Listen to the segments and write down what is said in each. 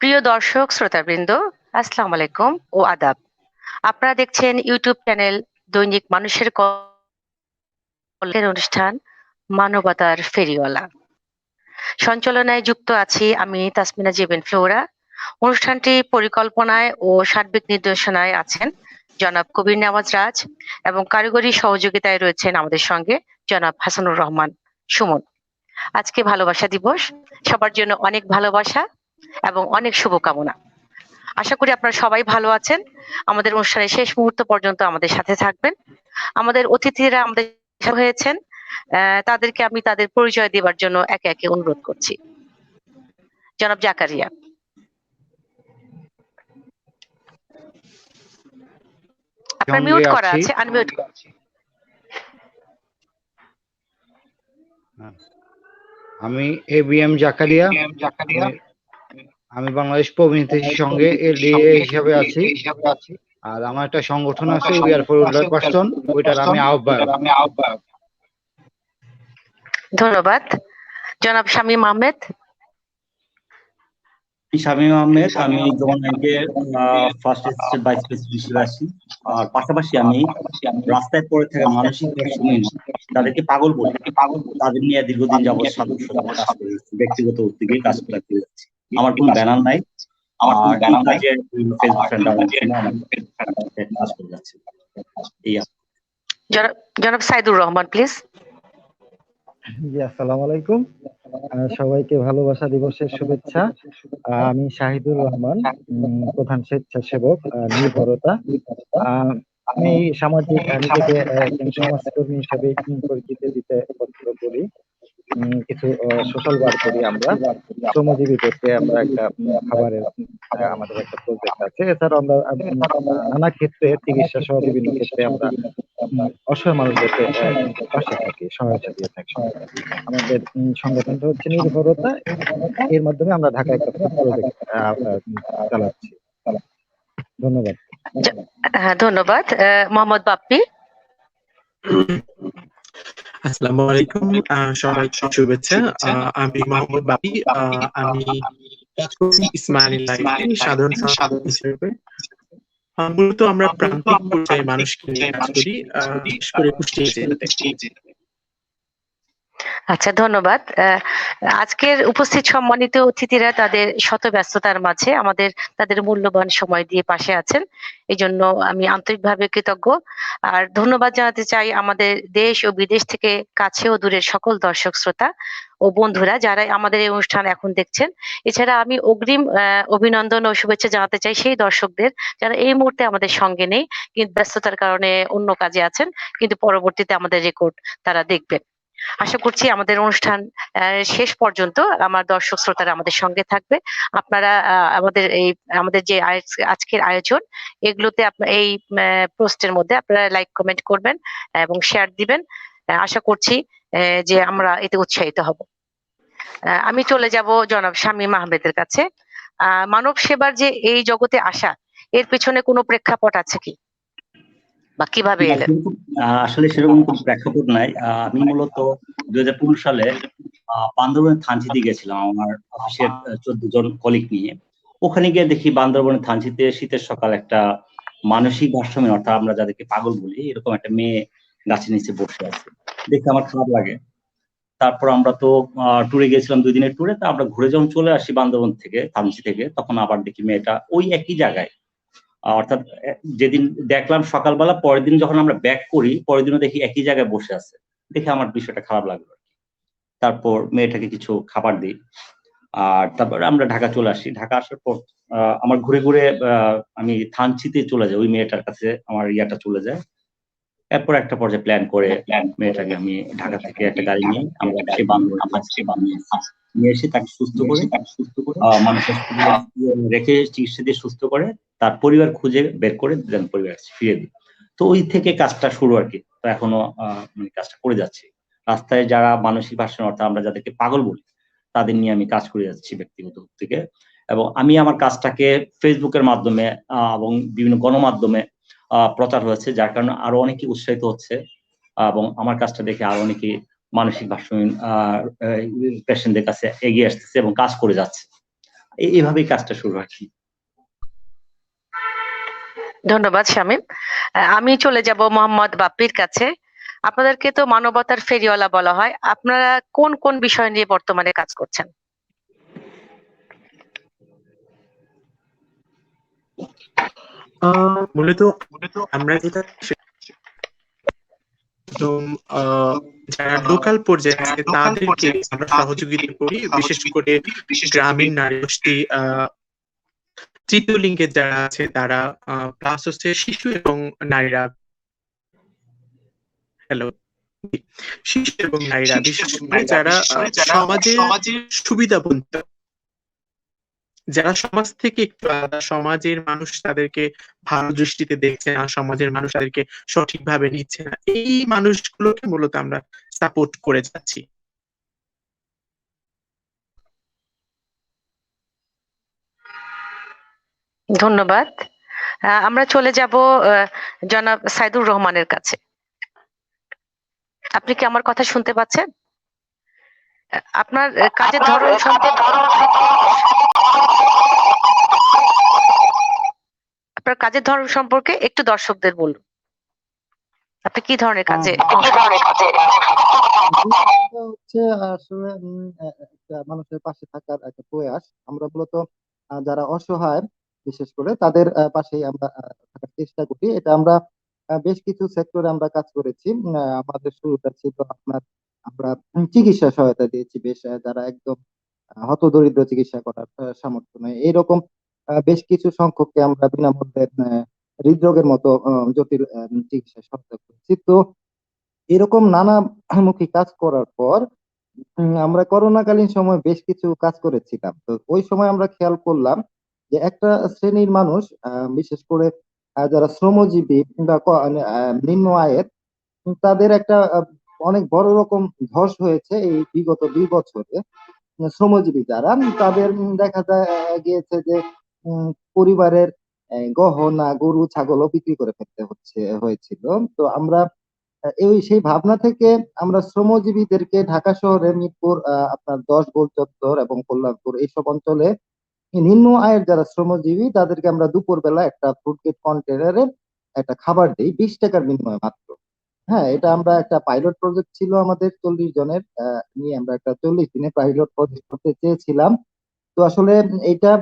প্রিয় দর্শক শ্রোতাবৃন্দ, আসসালামু আলাইকুম ও আদাব। আপনারা দেখছেন ইউটিউব চ্যানেল দৈনিক মানুষের কল্যাণের অনুষ্ঠান মানবতার ফেরিওয়ালা। সঞ্চালনায় যুক্ত আছি আমি তাসমিনা জেবেন ফ্লোরা। অনুষ্ঠানটি পরিকল্পনায় ও সার্বিক নির্দেশনায় আছেন জনাব কবির নেওয়াজ রাজ এবং কারিগরি সহযোগিতায় রয়েছেন আমাদের সঙ্গে জনাব হাসানুর রহমান সুমন। আজকে ভালোবাসা দিবস, সবার জন্য অনেক ভালোবাসা এবং অনেক শুভকামনা। আশা করি আপনারা সবাই ভালো আছেন। আমাদের অনুষ্ঠানের শেষ মুহূর্ত পর্যন্ত আমাদের সাথে থাকবেন। আমাদের অতিথিরা আমাদের সাথে হয়েছেন, তাদেরকে আমি তাদের পরিচয় দেবার জন্য একে একে অনুরোধ করছি। জনাব জাকারিয়া। আপনার মিউট করা আছে, আনমিউট। আমি এবিএম জাকারিয়া। আমি বাংলাদেশ প্রবীণ হিতেশীর সঙ্গে এলডিএ হিসাবে আছি। আর আমার একটা সংগঠন আছে, উই আর ফর উইল্ডার পারসন, ওইটার আমি আহ্বায়ক। ধন্যবাদ। জনাব শামীম আহমেদ। শামীম আহমেদ, আমি জোমান ব্যাংকের ফার্স্ট অ্যাসিস্ট্যান্ট ভাইস প্রেসিডেন্ট হিসেবে আছি। আর পাশাপাশি আমি রাস্তায় পড়ে থাকা মানসিক ভারসাম্যহীন তাদেরকে পাগল বলি, তাদের নিয়ে দীর্ঘদিন যাবৎ কাজ করে ব্যক্তিগত উদ্যোগে কাজ করে যাচ্ছি। আমার কোনো ব্যানার নাই, আর এই কাজে ফেসবুক ফ্রেন্ড কাজ করে যাচ্ছে। জনাব সাইদুর রহমান প্লিজ। জি, আসসালামু আলাইকুম, সবাইকে ভালোবাসা দিবসের শুভেচ্ছা। আমি শাহিদুর রহমান, প্রধান স্বেচ্ছাসেবক নির্ভরতা। আমি সামাজিক নিজেকে সমাজকর্মী হিসেবে পরিচিতি দিতে পছন্দ করি। কিছু সোশ্যাল ওয়ার্ক করি আমরা, শ্রমজীবীদেরকে আমরা একটা খাবারের আমাদের একটা প্রজেক্ট আছে। এছাড়া আমরা নানা ক্ষেত্রে চিকিৎসা সহ বিভিন্ন ক্ষেত্রে আমরা অসহায় মানুষদেরকে পাশে থাকি, সহায়তা দিয়ে থাকি। আমাদের সংগঠনটা হচ্ছে নির্ভরতা। এর মাধ্যমে আমরা ঢাকায় একটা প্রজেক্ট চালাচ্ছি। ধন্যবাদ। হ্যাঁ, ধন্যবাদ। মোহাম্মদ বাপ্পি। আসসালামু আলাইকুম, সবাইকে শুভেচ্ছা। আমি মোহাম্মদ বাপি। আমি কাজ করছি ইসমাইল লাইফে সাধারণ সম্পাদক হিসেবে। মূলত আমরা প্রান্তিক পর্যায়ে মানুষকে নিয়ে কাজ করি, বিশেষ করে কুষ্টিয়া জেলাতে। আচ্ছা, ধন্যবাদ। আজকের উপস্থিত সম্মানিত অতিথিরা তাদের শত ব্যস্ততার মাঝে তাদের মূল্যবান সময় দিয়ে পাশে আছেন, এই জন্য আমি আন্তরিকভাবে কৃতজ্ঞ। আর ধন্যবাদ জানাতে চাই আমাদের দেশ ও বিদেশ থেকে কাছে ও দূরের সকল দর্শক শ্রোতা ও বন্ধুরা যারা আমাদের এই অনুষ্ঠান এখন দেখছেন। এছাড়া আমি অগ্রিম অভিনন্দন ও শুভেচ্ছা জানাতে চাই সেই দর্শকদের যারা এই মুহূর্তে আমাদের সঙ্গে নেই, কিন্তু ব্যস্ততার কারণে অন্য কাজে আছেন, কিন্তু পরবর্তীতে আমাদের রেকর্ড তারা দেখবেন। আশা করছি আমাদের অনুষ্ঠান শেষ পর্যন্ত আমার দর্শক শ্রোতারা আমাদের সঙ্গে থাকবে। আপনারা আমাদের যে আজকের আয়োজন, এগুলোতে এই পোস্টের মধ্যে আপনারা লাইক কমেন্ট করবেন এবং শেয়ার দিবেন। আশা করছি যে আমরা এতে উৎসাহিত হব। আমি চলে যাব জনাব শামীম আহমেদের কাছে। মানব সেবার যে এই জগতে আসা, এর পেছনে কোনো প্রেক্ষাপট আছে কি, বা কিভাবে এলেন? আসলে সেরকম কোনো প্রেক্ষাপট নাই। আমি মূলত 2015 সালে বান্দরবনের থানচিতে গেছিলাম আমার অফিসের 14 জন কলিগ নিয়ে। ওখানে গিয়ে দেখি বান্দরবনের থানচিতে শীতের সকাল একটা মানসিক ভারসাম্য, অর্থাৎ আমরা যাদেরকে পাগল বলি, এরকম একটা মেয়ে গাছের নিচে বসে আছে। দেখতে আমার খারাপ লাগে। তারপর আমরা তো ট্যুরে গেছিলাম, 2 দিনের ট্যুরে। তা আমরা ঘুরে যখন চলে আসি বান্দরবন থেকে, থানচি থেকে, তখন আবার দেখি মেয়েটা ওই একই জায়গায়। অর্থাৎ যেদিন দেখলাম সকালবেলা, পরের দিন যখন আমরা ব্যাক করি, পরের দিনও দেখি একই জায়গায় বসে আছে। দেখে আমার বিষয়টা খারাপ লাগলো। তারপর মেয়েটাকে কিছু খাবার দিই, আর তারপরে আমরা ঢাকা চলে আসি। ঢাকা আসার পর আমার ঘুরে ঘুরে আমি থানচিতে চলে যাই, ওই মেয়েটার কাছে আমার ইয়াটা চলে যায়। এরপর একটা পর্যায়ে প্ল্যান করে মেয়েটাকে আমি ঢাকা থেকে একটা গাড়ি নিয়ে আমরা সেই বান্দরবন নিয়ে এসে তাকে সুস্থ করে মানুষের রেখে চিকিৎসা দিয়ে সুস্থ করে তার পরিবার খুঁজে বের করে দেন, পরিবার ফিরে দিই। তো ওই থেকে কাজটা শুরু আর কি। তো এখনো মানে কাজটা করে যাচ্ছি। রাস্তায় যারা মানসিক ভারসাম্য, অর্থাৎ আমরা যাদেরকে পাগল বলি, তাদের নিয়ে আমি কাজ করে যাচ্ছি ব্যক্তিগত থেকে। এবং আমি আমার কাজটাকে ফেসবুকের মাধ্যমে এবং বিভিন্ন গণমাধ্যমে প্রচার হয়েছে, যার কারণে আরো অনেকে উৎসাহিত হচ্ছে এবং আমার কাজটা দেখে আরো অনেকে মানসিক ভারসাম্যহীন পেশেন্টদের কাছে এগিয়ে আসতেছে এবং কাজ করে যাচ্ছে। এইভাবেই কাজটা শুরু হয়। ধন্যবাদ শামীম। আমি চলে যাব মোহাম্মদ বাপ্পির কাছে। আপনাদেরকে তো মানবতার ফেরিওয়ালা বলা হয়, আপনারা কোন কোন বিষয় নিয়ে বর্তমানে কাজ করছেন? মূলত আমরা যেটা একদম যারা লোকাল পর্যায়ে আছে তাদেরকে আমরা সহযোগিতা করি, বিশেষ করে গ্রামীণ নারী গোষ্ঠী, তৃতীয় লিঙ্গের যারা আছে তারা, প্লাস হচ্ছে শিশু এবং নারীরা। হ্যালো, শিশু এবং নারীরা বিশেষ করে যারা সমাজের সুবিধা বঞ্চিত, যারা সমাজ থেকে একটু আলাদা, সমাজের মানুষ তাদেরকে ভালো দৃষ্টিতে দেখছে না, সমাজের মানুষ তাদেরকে সঠিকভাবে নিচ্ছে না, এই মানুষগুলোকে মূলত আমরা সাপোর্ট করে যাচ্ছি। ধন্যবাদ। আমরা চলে যাব জনাব সাইদুর রহমানের কাছে। আপনি কি আমার কথা শুনতে পাচ্ছেন? আপনার কাজের ধরন আপনার কাজের ধরন সম্পর্কে একটু দর্শকদের বলুন। আপনি কি ধরনের কাজে? হচ্ছে আসলে একটা মানুষের পাশে থাকার একটা প্রয়াস। আমরা মূলত যারা অসহায় বিশেষ করে তাদের পাশেই আমরা থাকার চেষ্টা করি। এটা আমরা বেশ কিছু সেক্টরে আমরা কাজ করেছি। আমাদের শুরুটা ছিল আপনার, আমরা চিকিৎসা সহায়তা দিয়েছি বেশ যারা একদম হতদরিদ্র, চিকিৎসা করার সামর্থ্য নেই এইরকম বেশ কিছু সংখ্যককে আমরা বিনামূল্যে হৃদরোগের মতো জটিল চিকিৎসা সহায়তা করেছি। তো এরকম নানামুখী কাজ করার পর আমরা করোনাকালীন সময় বেশ কিছু কাজ করেছিলাম। তো ওই সময় আমরা খেয়াল করলাম যে একটা শ্রেণীর মানুষ বিশেষ করে যারা শ্রমজীবী বা নিম্ন আয়ের, তাদের একটা অনেক বড় রকম ধস হয়েছে এই বিগত 2 বছরে। শ্রমজীবী যারা তাদের দেখা যায় গিয়েছে যে পরিবারের গহনা, গরু, ছাগলও বিক্রি করে ফেলতে হয়েছিল। তো আমরা এই সেই ভাবনা থেকে আমরা শ্রমজীবীদেরকে ঢাকা শহরে মিরপুর আপনার 10 গোল চত্বর এবং কল্যাণপুর এইসব অঞ্চলে নিম্ন আয়ের যারা শ্রমজীবী তাদেরকে আমরা দুপুরবেলা একটা ফুড কিট কন্টেনারে একটা খাবার দিই 20 টাকার বিনিময়ে মাত্র। হ্যাঁ, এটা আমরা একটা পাইলট প্রজেক্ট ছিল আমাদের 40 জনের নিয়ে আমরা একটা 40 দিনে পাইলট প্রজেক্ট করতে চেয়েছিলাম। তো আসলে এটা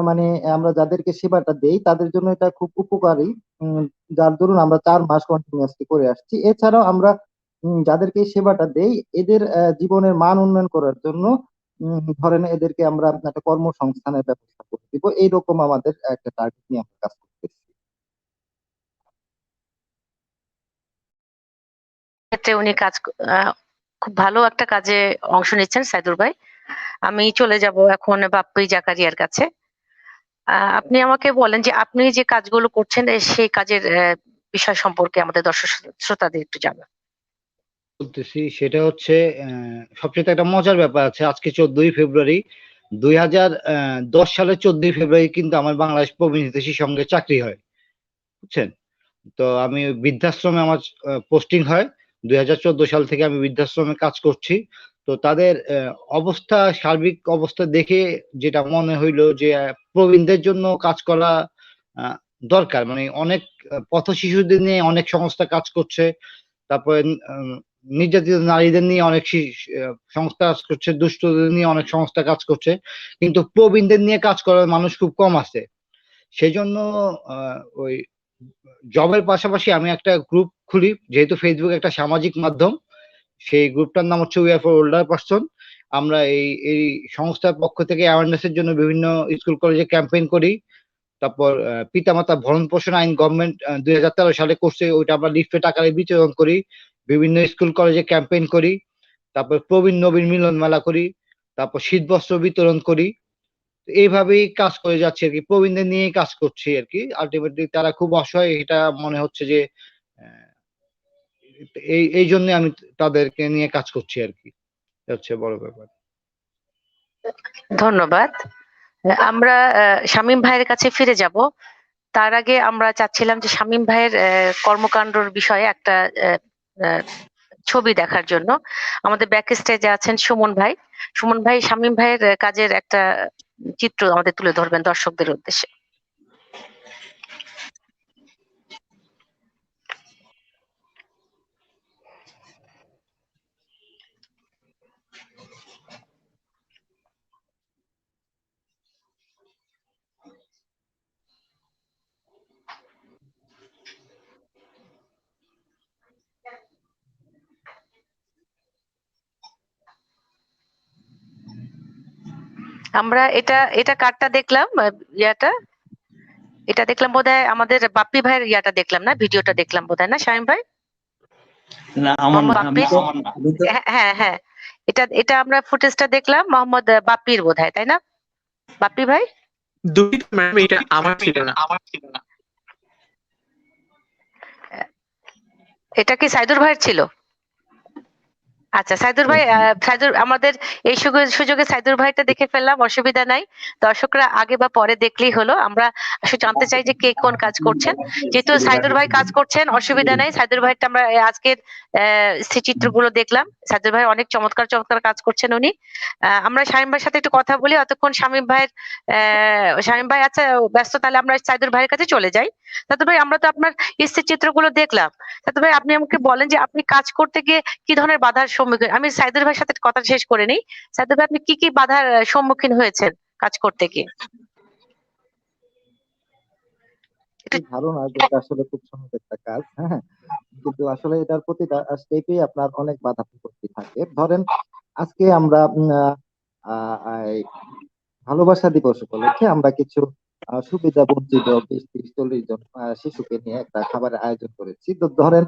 মানে আমরা যাদেরকে সেবাটা দেই তাদের জন্য এটা খুব উপকারী। উম, যার দরুন আমরা 4 মাস কন্টিনিউয়াসলি করে আসছি। এছাড়াও আমরা যাদেরকে এই সেবাটা দেই এদের জীবনের মান উন্নয়ন করার জন্য ধরেন এদেরকে আমরা একটা কর্মসংস্থানের ব্যবস্থা করে দিব, এইরকম আমাদের একটা টার্গেট নিয়ে আমরা কাজ করতেছি। ক্ষেত্রে উনি খুব ভালো একটা কাজে অংশ নিচ্ছেন সাইদুর ভাই। আমি চলে যাব এখন বাপ্পি জাকারিয়ার কাছে। আপনি আমাকে বলেন যে আপনি যে কাজগুলো করছেন সেই কাজের বিষয় সম্পর্কে আমাদের দর্শক শ্রোতাদের একটু জানান। বলতেছি সেটা হচ্ছে সবচেয়ে একটা মজার ব্যাপার আছে। আজকে 14ই ফেব্রুয়ারি 2010 সালের 14ই ফেব্রুয়ারি কিন্তু আমার বাংলাদেশ প্রবীণ হিতৈষীর সঙ্গে চাকরি হয়, বুঝছেন? তো আমি বৃদ্ধাশ্রমে আমার পোস্টিং হয়। 2014 সাল থেকে আমি বৃদ্ধাশ্রমে কাজ করছি। তো তাদের অবস্থা, সার্বিক অবস্থা দেখে যেটা মনে হইলো যে প্রবীণদের জন্য কাজ করা দরকার। মানে অনেক পথ শিশুদের নিয়ে অনেক সংস্থা কাজ করছে, তারপরে নির্যাতিত নারীদের নিয়ে অনেক সংস্থা কাজ করছে, দুষ্টদের নিয়ে অনেক সংস্থা কাজ করছে, কিন্তু প্রবীণদের নিয়ে কাজ করার মানুষ খুব কম আছে। সেই জন্য ওই জবের পাশাপাশি আমি একটা গ্রুপ খুলি, যেহেতু ফেসবুক একটা সামাজিক মাধ্যম। সেই গ্রুপটার নাম হচ্ছে we are for older person. আমরা এই সংস্থার পক্ষ থেকে অ্যাওয়ারনেস এর জন্য বিভিন্ন স্কুল কলেজে ক্যাম্পেইন করি। তারপর পিতামাতা ভরণ পোষণ আইন গভর্নমেন্ট 2013 সালে করছে, ওইটা আমরা লিফলেট আকারে বিতরণ করি, বিভিন্ন স্কুল কলেজে ক্যাম্পেইন করি, তারপর প্রবীণ নবীন মিলন মেলা করি, তারপর শীতবস্ত্র বিতরণ করি। এইভাবেই কাজ করে যাচ্ছি আর কি, প্রবীণদের নিয়েই কাজ করছি আর কি। আলটিমেটলি তারা খুব অসহায়, এটা মনে হচ্ছে যে এই জন্য আমি তাদেরকে নিয়ে কাজ করছি আর কি, হচ্ছে বড় ব্যাপার। ধন্যবাদ। আমরা শামীম ভাইয়ের কাছে ফিরে যাব। তার আগে আমরা চাচ্ছিলাম যে শামীম ভাইয়ের কর্মকাণ্ডর বিষয়ে একটা ছবি দেখার জন্য। আমাদের ব্যাক স্টেজে আছেন সুমন ভাই। সুমন ভাই শামীম ভাইয়ের কাজের একটা চিত্র আমাদের তুলে ধরবেন দর্শকদের উদ্দেশ্যে। আমরা এটা কার্ডটা দেখলাম, ইয়াটা এটা দেখলাম বোধহয় আমাদের বাপ্পি ভাইয়ের ইয়াটা দেখলাম না, ভিডিওটা দেখলাম বোধহয়, না শামীম ভাই? না আমার মোহাম্মদ না, বাপ্পির, হ্যাঁ হ্যাঁ, এটা আমরা ফুটেজটা দেখলাম মোহাম্মদ বাপ্পির বোধহয়, তাই না বাপ্পি ভাই? দুঃখিত ম্যাম, এটা আমার ছিল না। এটা কি সাইদুর ভাইয়ের ছিল? আচ্ছা সাইদুর ভাই, আমাদের এই সুযোগে সাইদুর ভাইটা দেখে ফেললাম, অসুবিধা নাই। দর্শকরা আগে বা পরে দেখলেই হলো। আমরা আসলে জানতে চাই যে কে কোন কাজ করছেন। যেহেতু সাইদুর ভাই কাজ করছেন, অসুবিধা নাই। সাইদুর ভাইটা আমরা আজকের চিত্রগুলো দেখলাম। সাইদুর ভাই অনেক চমৎকার চমৎকার কাজ করছেন উনি। আমরা শামীম ভাইয়ের সাথে একটু কথা বলি অতক্ষণ। শামীম ভাই আচ্ছা ব্যস্ত, তাহলে আমরা সাইদুর ভাইয়ের কাছে চলে যাই। সাইদুর ভাই, আমরা তো আপনার চিত্রগুলো দেখলাম। সাইদুর ভাই, আপনি আমাকে বলেন যে আপনি কাজ করতে গিয়ে কি ধরনের বাধার সম্মুখীন? আমি সাইদুর ভাইয়ের সাথে কথা শেষ করে নিই। সাইদুর ভাই, আপনি কি কি বাধার সম্মুখীন হয়েছেন কাজ করতে গিয়ে? কি ধারণা যে এটা আসলে খুব সহজ একটা কাজ, হ্যাঁ, কিন্তু আসলে এটার প্রতিটা স্টেপেই আপনার অনেক বাধা বিপত্তি থাকে। ধরেন আজকে আমরা এই ভালোবাসা দিবস উপলক্ষে আমরা কিছু সুবিধা বঞ্চিত 20-30-40 জন শিশুকে নিয়ে একটা খাবারের আয়োজন করেছি। তো ধরেন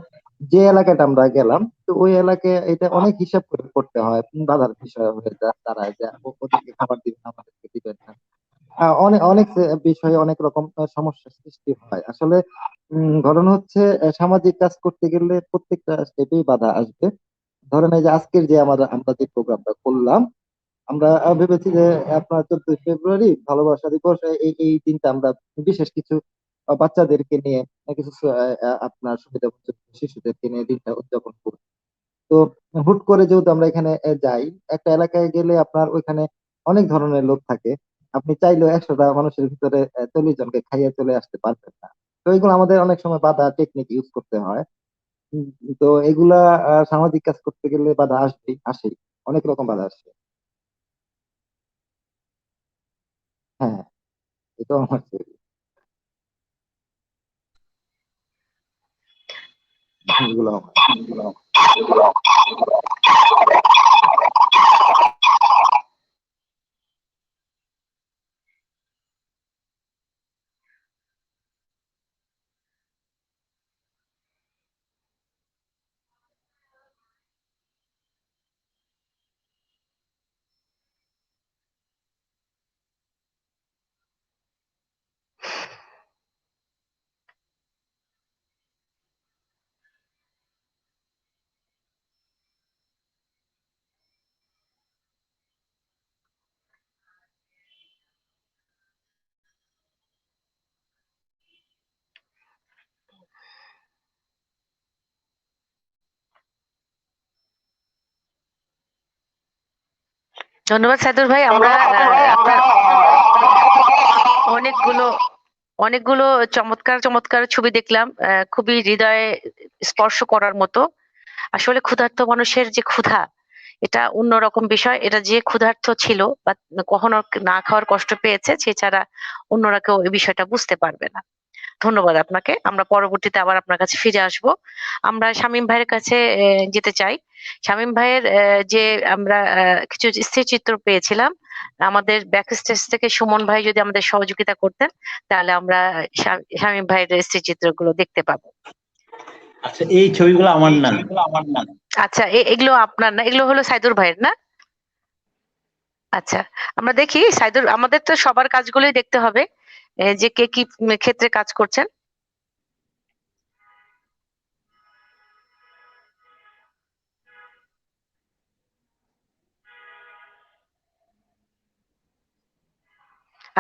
যে এলাকাটা আমরা গেলাম, তো ওই এলাকায় এটা অনেক হিসাব করে করতে হয়, বাধার বিষয় হয়ে দাঁড়ায় যে ওদেরকে খাবার দিবেন, আমাদেরকে দিবেন না। অনেক অনেক বিষয়ে অনেক রকম সমস্যার সৃষ্টি হয় আসলে। ঘটনা হচ্ছে সামাজিক কাজ করতে গেলে প্রত্যেকটা স্টেপেই বাধা আসবে। ধরেন এই যে আজকের যে আমরা যে প্রোগ্রামটা করলাম, আমরা ভেবেছি যে আপনার 14ই ফেব্রুয়ারি ভালোবাসা দিবস, এই দিনটা আমরা বিশেষ কিছু বাচ্চাদেরকে নিয়ে কিছু আপনার সুবিধাবঞ্চিত শিশুদেরকে নিয়ে দিনটা উদযাপন করব। তো হুট করে যেহেতু আমরা এখানে যাই, একটা এলাকায় গেলে আপনার ওইখানে অনেক ধরনের লোক থাকে। আপনি চাইলেও 100টা মানুষের ভিতরে 40 জনকে খাইয়ে চলে আসতে পারবেন না। তো এগুলো আমাদের অনেক সময় বাধা টেকনিক ইউজ করতে হয়। উম, তো এগুলা সামাজিক কাজ করতে গেলে বাধা আসেই, অনেক রকম বাধা আসে। হ্যাঁ, এটাও আমার theory। এগুলো আমার। ধন্যবাদ সাইদুর ভাই। আমরা আপনার অনেকগুলো অনেকগুলো চমৎকার চমৎকার ছবি দেখলাম, খুবই হৃদয়ে স্পর্শ করার মতো। আসলে ক্ষুধার্ত মানুষের যে ক্ষুধা, এটা অন্যরকম বিষয়। এটা যে ক্ষুধার্ত ছিল বা কখনো না খাওয়ার কষ্ট পেয়েছে, সে ছাড়া অন্যরা কেউ এই বিষয়টা বুঝতে পারবে না। ধন্যবাদ আপনাকে। আমরা পরবর্তীতে আবার আপনার কাছে ফিরে আসব। আমরা শামীম ভাইয়ের কাছে যেতে চাই। শামীম ভাইয়ের যে আমরা কিছু স্থিরচিত্র পেয়েছিলাম, আমাদের ব্যাক স্টেজ থেকে সুমন ভাই যদি আমাদের সহযোগিতা করতেন, তাহলে আমরা শামীম ভাইয়ের স্থিরচিত্রগুলো দেখতে পাবো। আচ্ছা, এই ছবিগুলো আমার না। আচ্ছা, এগুলো আপনার না, এগুলো হলো সাইদুর ভাইয়ের, না? আচ্ছা, আমরা দেখি সাইদুর, আমাদের তো সবার কাজগুলোই দেখতে হবে, যে কে কি ক্ষেত্রে কাজ করছেন।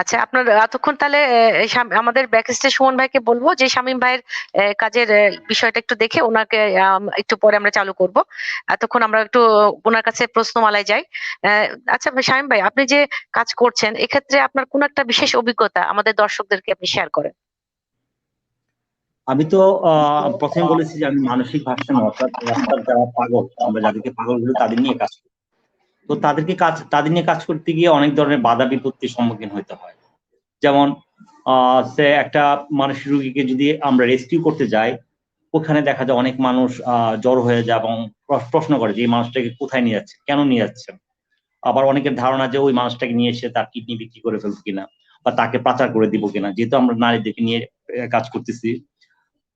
আচ্ছা, আপনার এতক্ষণ তাহলে আমাদের ব্যাকস্টেজ সুমন ভাইকে বলবো যে শামীম ভাইয়ের কাজের বিষয়টা একটু দেখে ওনাকে একটু পরে আমরা চালু করব। এতক্ষণ আমরা একটু ওনার কাছে প্রশ্নমালায় যাই। আচ্ছা শামীম ভাই, আপনি যে কাজ করছেন এক্ষেত্রে আপনার কোন একটা বিশেষ অভিজ্ঞতা আমাদের দর্শকদেরকে আপনি শেয়ার করেন। আমি তো প্রথমে বলেছি যে আমি মানসিক ভারসাম্য অর্থাৎ রাস্তার যারা পাগল, আমরা যাদেরকে পাগল বলি তাদের নিয়ে কাজ করি। তো তাদের নিয়ে কাজ করতে গিয়ে অনেক ধরনের বাধা বিপত্তির সম্মুখীন হতে হয়। যেমন সে একটা মানসিক রোগীকে যদি আমরা রেস্কিউ করতে যাই, ওখানে দেখা যায় অনেক মানুষ জড়ো হয়ে যায় এবং প্রশ্ন করে যে এই মানুষটাকে কোথায় নিয়ে যাচ্ছে, কেন নিয়ে যাচ্ছে। আবার অনেকের ধারণা যে ওই মানুষটাকে নিয়ে এসে তার কিডনি বিক্রি করে ফেলবো কিনা বা তাকে পাচার করে দিব কিনা, যেহেতু আমরা নারীদেরকে নিয়ে কাজ করতেছি।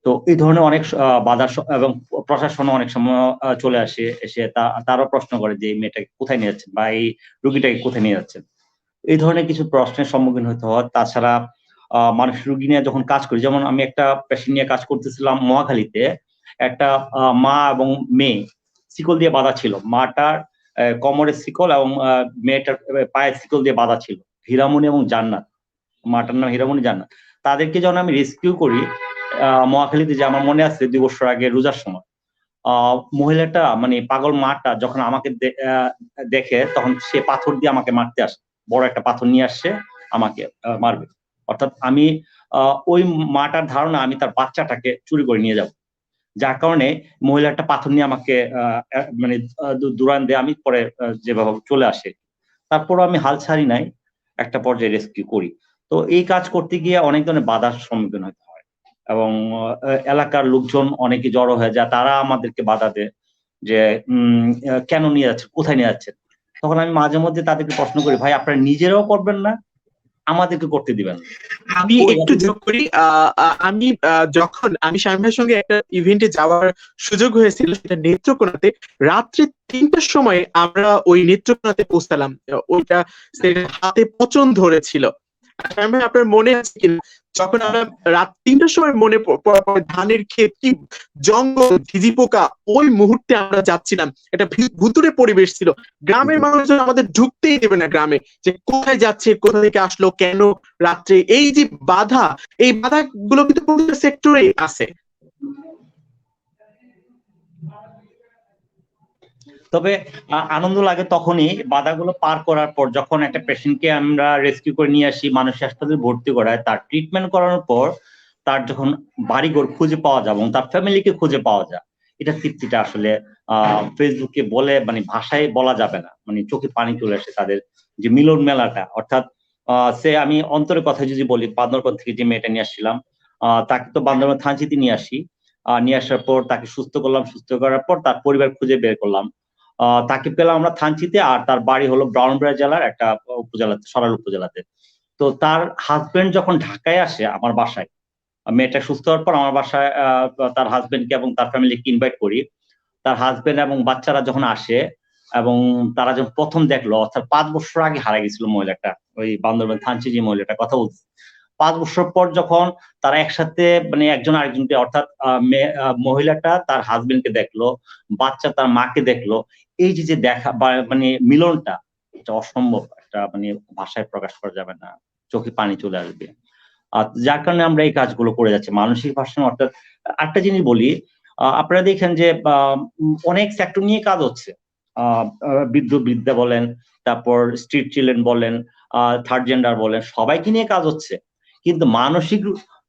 তো এই ধরনের অনেক বাধা এবং প্রশাসন অনেক সময় চলে আসে, এসে তারও প্রশ্ন করে যে এই মেয়েটাকে কোথায় নিয়ে যাচ্ছেন বা এই রুগীটাকে কোথায় নিয়ে যাচ্ছেন। এই ধরনের কিছু প্রশ্নের সম্মুখীন হতে হয়। তাছাড়া মানুষ রুগী নিয়ে যখন কাজ করি, যেমন আমি একটা পেশেন্ট নিয়ে কাজ করতেছিলাম মহাখালীতে, একটা মা এবং মেয়ে শিকল দিয়ে বাঁধা ছিল। মাটার কোমরের শিকল এবং মেয়েটার পায়ের শিকল দিয়ে বাঁধা ছিল। হীরামণি এবং জান্নাত, মাটার নাম হীরামণি, জান্নাত। তাদেরকে যখন আমি রেস্কিউ করি মহাখালীতে, যে আমার মনে আছে 2 বছর আগে রোজার সময়, মহিলাটা মানে পাগল মাটা যখন আমাকে দেখে তখন সে পাথর দিয়ে আমাকে মারতে আসে, বড় একটা পাথর নিয়ে আসছে আমাকে মারবে। অর্থাৎ আমি ওই মাটার ধারণা আমি তার বাচ্চাটাকে চুরি করে নিয়ে যাব, যার কারণে মহিলাটা পাথর নিয়ে আমাকে মানে দূরান দিয়ে আমি পরে যেভাবে চলে আসে। তারপরও আমি হাল ছাড়ি নাই, একটা পর্যায়ে রেস্কিউ করি। তো এই কাজ করতে গিয়ে অনেক ধরনের বাধার সম্মুখীন হতে হয় এবং এলাকার লোকজন অনেকে জড়ো হয়ে যায়, তারা আমাদেরকে বাধা দেয় যে কেন নিয়ে যাচ্ছেন, কোথায় নিয়ে যাচ্ছেন। তখন আমি মাঝে মধ্যে তাদেরকে প্রশ্ন করি, ভাই আপনারা নিজেরাও করবেন না, আমাদেরকে করতে দিবেন। আমি একটু যোগ করি। আমি যখন আমি শামীম ভাইয়ের সঙ্গে একটা ইভেন্টে যাওয়ার সুযোগ হয়েছিল, সেটা নেত্রকোনাতে, রাত্রে 3টার সময় আমরা ওই নেত্রকোনাতে পৌঁছালাম। ওইটা হাতে পচন ধরেছিল। শামীম ভাই, আপনার মনে আছে কিনা, যখন আমরা রাত 3টার সময় মনে পড়ে ধানের ক্ষেত, কি জঙ্গল, ঝিঝি পোকা, ওই মুহূর্তে আমরা যাচ্ছিলাম। একটা ভুতুড়ে পরিবেশ ছিল। গ্রামের মানুষজন আমাদের ঢুকতেই দেবে না গ্রামে, যে কোথায় যাচ্ছে, কোথা থেকে আসলো, কেন রাত্রে। এই যে বাধা, এই বাধা গুলো কিন্তু প্রতিটা সেক্টরে আছে। তবে আনন্দ লাগে তখনই বাধাগুলো পার করার পর, যখন একটা পেশেন্টকে আমরা রেস্কিউ করে নিয়ে আসি, মানুষের হাসপাতালে ভর্তি করায়, তার ট্রিটমেন্ট করানোর পর তার যখন বাড়িঘর খুঁজে পাওয়া যায় এবং তার ফ্যামিলিকে খুঁজে পাওয়া যায়, এটা তৃপ্তিটা আসলে ফেসবুকে বলে মানে ভাষায় বলা যাবে না। মানে চোখে পানি চলে আসে তাদের যে মিলন মেলাটা। অর্থাৎ সে আমি অন্তরের কথা যদি বলি, বান্দরবান থেকে যে মেয়েটা নিয়ে আসছিলাম, তাকে তো বান্দরবান থানচিতে নিয়ে আসি। নিয়ে আসার পর তাকে সুস্থ করলাম, সুস্থ করার পর তার পরিবার খুঁজে বের করলাম। তাকে পেলাম আমরা থানচিতে, আর তার বাড়ি হলো ব্রাহ্মণবাড়িয়া জেলার একটা উপজেলাতে, সরাইল উপজেলাতে। তো তার হাজবেন্ড যখন ঢাকায় আসে আমার বাসায়, মেয়েটা সুস্থ হওয়ার পর আমার বাসায় তার হাজবেন্ডকে এবং তার ফ্যামিলিকে ইনভাইট করি। তার হাজবেন্ড এবং বাচ্চারা যখন আসে এবং তারা যখন প্রথম দেখলো, অর্থাৎ 5 বছর আগে হারা গেছিল মহিলাটা, ওই বান্দরবান থানচি যে মহিলাটা কথা বলছে, 5 বছর পর যখন তারা একসাথে মানে একজন আরেকজনকে, অর্থাৎ মহিলাটা তার হাজবেন্ডকে দেখলো, বাচ্চা তার মাকে দেখলো, এই যে দেখা বা মানে মিলনটা, এটা অসম্ভব, একটা মানে ভাষায় প্রকাশ করা যাবে না, চোখে পানি চলে আসবে। যার কারণে আমরা এই কাজগুলো করে যাচ্ছি মানসিক ভারসাম্য। অর্থাৎ একটা জিনিস বলি, আপনারা দেখেন যে অনেক সেক্টর নিয়ে কাজ হচ্ছে, বৃদ্ধা বলেন, তারপর স্ট্রিট চিলড্রেন বলেন, থার্ড জেন্ডার বলেন, সবাইকে নিয়ে কাজ হচ্ছে, কিন্তু মানসিক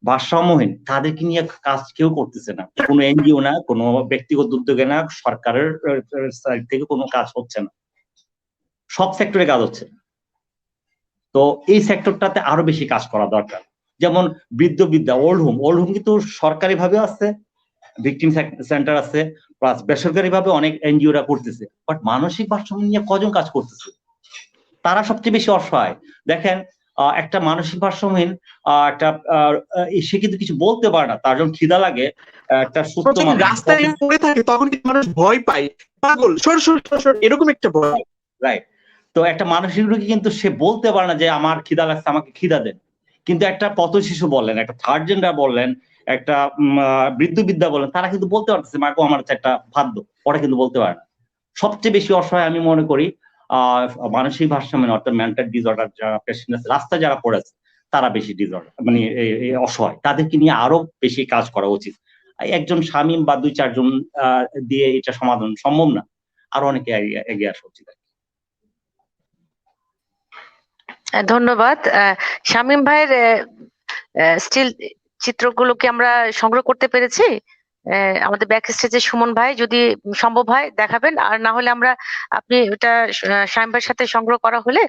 ভারসাম্যহীন তাদেরকে নিয়ে কাজ কেউ করতেছে না। কোনো এনজিও না, কোনো ব্যক্তিগত উদ্যোগে না, সরকারের সাইড থেকে কোনো কাজ হচ্ছে না, সব সেক্টরে কাজ হচ্ছে। তো এই সেক্টরটাতে আরো বেশি কাজ করা দরকার। যেমন বৃদ্ধা, ওল্ড হোম কিন্তু সরকারি ভাবে আছে, ভিকটিম সেন্টার আছে, প্লাস বেসরকারি ভাবে অনেক এনজিওরা করতেছে, বাট মানসিক ভারসাম্য নিয়ে কজন কাজ করতেছে? তারা সবচেয়ে বেশি অসহায়। দেখেন একটা মানসিক ভারসাম্যহীন একটা সে কিন্তু কিছু বলতে পারে না, তার যখন খিদা লাগে, একটা সুস্থ রাস্তায় পড়ে থাকে তখন কিন্তু মানুষ ভয় পায়, পাগল সর এরকম একটা ভয়। রাইট। তো একটা মানসিক রোগী কিন্তু সে বলতে পারে না যে আমার খিদা লাগছে, আমাকে খিদা দেন। কিন্তু একটা পথ শিশু বলেন, একটা থার্ড জেন্ডার বলেন, একটা বৃদ্ধা বলেন, তারা কিন্তু বলতে পারতেছে মাকে আমার একটা ভাত দো, ওরা কিন্তু বলতে পারে না। সবচেয়ে বেশি অসহায় আমি মনে করি মানসিক ভারসাম্য অর্থাৎ মেন্টাল ডিসঅর্ডার যারা পেশেন্ট আছে, রাস্তা যারা পড়েছে তারা বেশি ডিসঅর্ডার মানে অসহায়, তাদেরকে নিয়ে আরো বেশি কাজ করা উচিত। একজন শামীম বা 2-4 জন দিয়ে এটা সমাধান সম্ভব না, আরো অনেকে এগিয়ে আসা উচিত। ধন্যবাদ। শামীম ভাইয়ের স্টিল চিত্রগুলোকে আমরা সংগ্রহ করতে পেরেছি। আমাদের ব্যাক স্টেজে সুমন ভাই যদি সম্ভব হয় দেখাবেন, আর না হলে আমরা আপনি ওটা শামীম ভাইয়ের সাথে সংগ্রহ করা হলে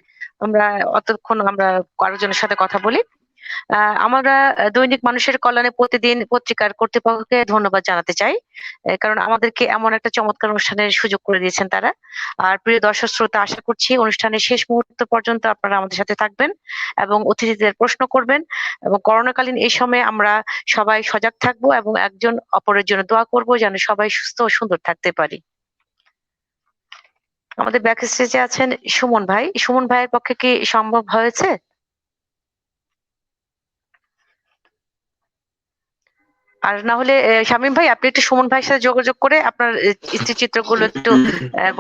আমরা অতক্ষণ আমরা আরেকজনের সাথে কথা বলি। আমরা দৈনিক মানুষের কল্যাণে প্রতিদিন পত্রিকার কর্তৃপক্ষকে ধন্যবাদ জানাতে চাই, কারণ আমাদেরকে এমন একটা চমৎকার অনুষ্ঠানের সুযোগ করে দিয়েছেন তারা। আর প্রিয় দর্শক শ্রোতা, আশা করছি অনুষ্ঠানের শেষ মুহূর্ত পর্যন্ত আপনারা আমাদের সাথে থাকবেন এবং অতিথিদের প্রশ্ন করবেন, এবং করোনাকালীন এই সময়ে আমরা সবাই সজাগ থাকবো এবং একজন অপরের জন্য দোয়া করব যেন সবাই সুস্থ ও সুন্দর থাকতে পারি। আমাদের ব্যাক স্টেজে আছেন সুমন ভাই। সুমন ভাইয়ের পক্ষে কি সম্ভব হয়েছে? আর না হলে শামীম ভাই আপনি একটু সুমন ভাইয়ের সাথে যোগাযোগ করে আপনার চিত্রগুলো একটু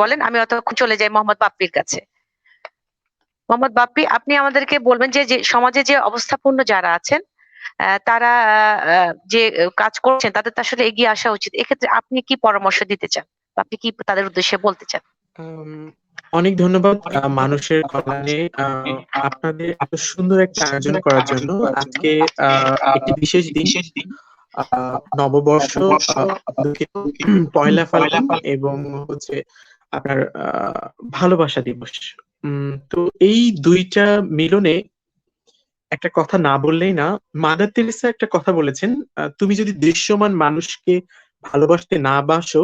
বলেন, আমি অতক্ষণ চলে যাই মোহাম্মদ বাপ্পির কাছে। মোহাম্মদ বাপ্পি, আপনি আমাদেরকে বলবেন যে সমাজে যে অবস্থাপন্ন যারা আছেন তারা যে কাজ করছেন তাদের তো আসলে এগিয়ে আসা উচিত, এক্ষেত্রে আপনি কি পরামর্শ দিতে চান, আপনি কি তাদের উদ্দেশ্যে বলতে চান? অনেক ধন্যবাদ মানুষের কল্যাণে আপনাদের এত সুন্দর একটা আয়োজন করার জন্য। আজকে একটি বিশেষ দিন, নববর্ষ, পয়লা ফাল্গুন এবং হচ্ছে আপনার ভালোবাসা দিবস। তো এই দুইটা মিলনে একটা কথা না বললেই না। মাদার তেরেসা একটা কথা বলেছেন, তুমি যদি দৃশ্যমান মানুষকে ভালোবাসতে না বাসো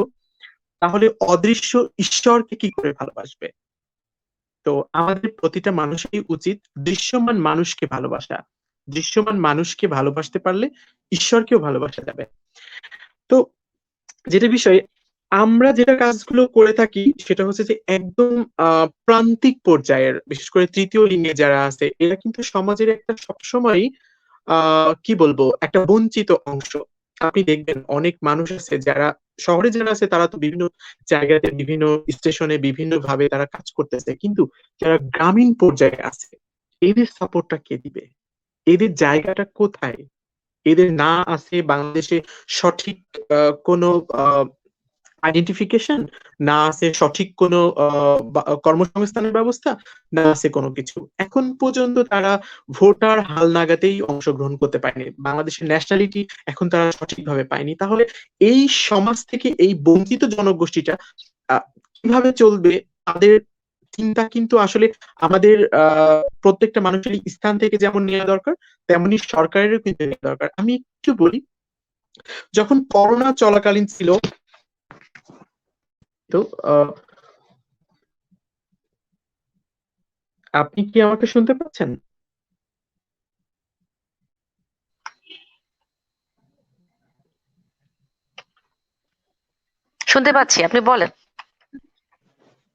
তাহলে অদৃশ্য ঈশ্বরকে কি করে ভালোবাসবে। তো আমাদের প্রতিটা মানুষেরই উচিত দৃশ্যমান মানুষকে ভালোবাসা। দৃশ্যমান মানুষকে ভালোবাসতে পারলে ঈশ্বরকেও ভালোবাসা যাবে। তো যেটা বিষয়, আমরা যেটা কাজগুলো করে থাকি সেটা হচ্ছে যে একদম প্রান্তিক পর্যায়ের, বিশেষ করে তৃতীয় লিঙ্গে যারা আছে এরা কিন্তু সমাজের একটা সবসময় কি বলবো একটা বঞ্চিত অংশ। আপনি দেখবেন অনেক মানুষ আছে যারা শহরে যারা আছে তারা তো বিভিন্ন জায়গাতে বিভিন্ন স্টেশনে বিভিন্ন ভাবে তারা কাজ করতেছে, কিন্তু যারা গ্রামীণ পর্যায়ে আছে এদের সাপোর্টটা কে দিবে? এদের জায়গাটা কোথায়? এদের না আছে বাংলাদেশে সঠিক কোনো আইডেন্টিফিকেশন, না আছে সঠিক কোনো কর্মসংস্থানের ব্যবস্থা, না আছে কোনো কিছু। এখন পর্যন্ত তারা ভোটার হালনাগাদেই অংশগ্রহণ করতে পারেনি, বাংলাদেশের ন্যাশনালিটি এখন তারা সঠিকভাবে পায়নি। তাহলে এই সমাজ থেকে এই বঞ্চিত জনগোষ্ঠীটা কিভাবে চলবে, তাদের চিন্তা কিন্তু আসলে আমাদের প্রত্যেকটা মানুষের স্থান থেকে যেমন নেওয়া দরকার তেমনি সরকারেরও কিন্তু নেওয়া দরকার। আমি একটু বলি, যখন করোনা চলাকালীন ছিল, তো আপনি কি আমাকে শুনতে পাচ্ছেন? শুনতে পাচ্ছি, আপনি বলেন।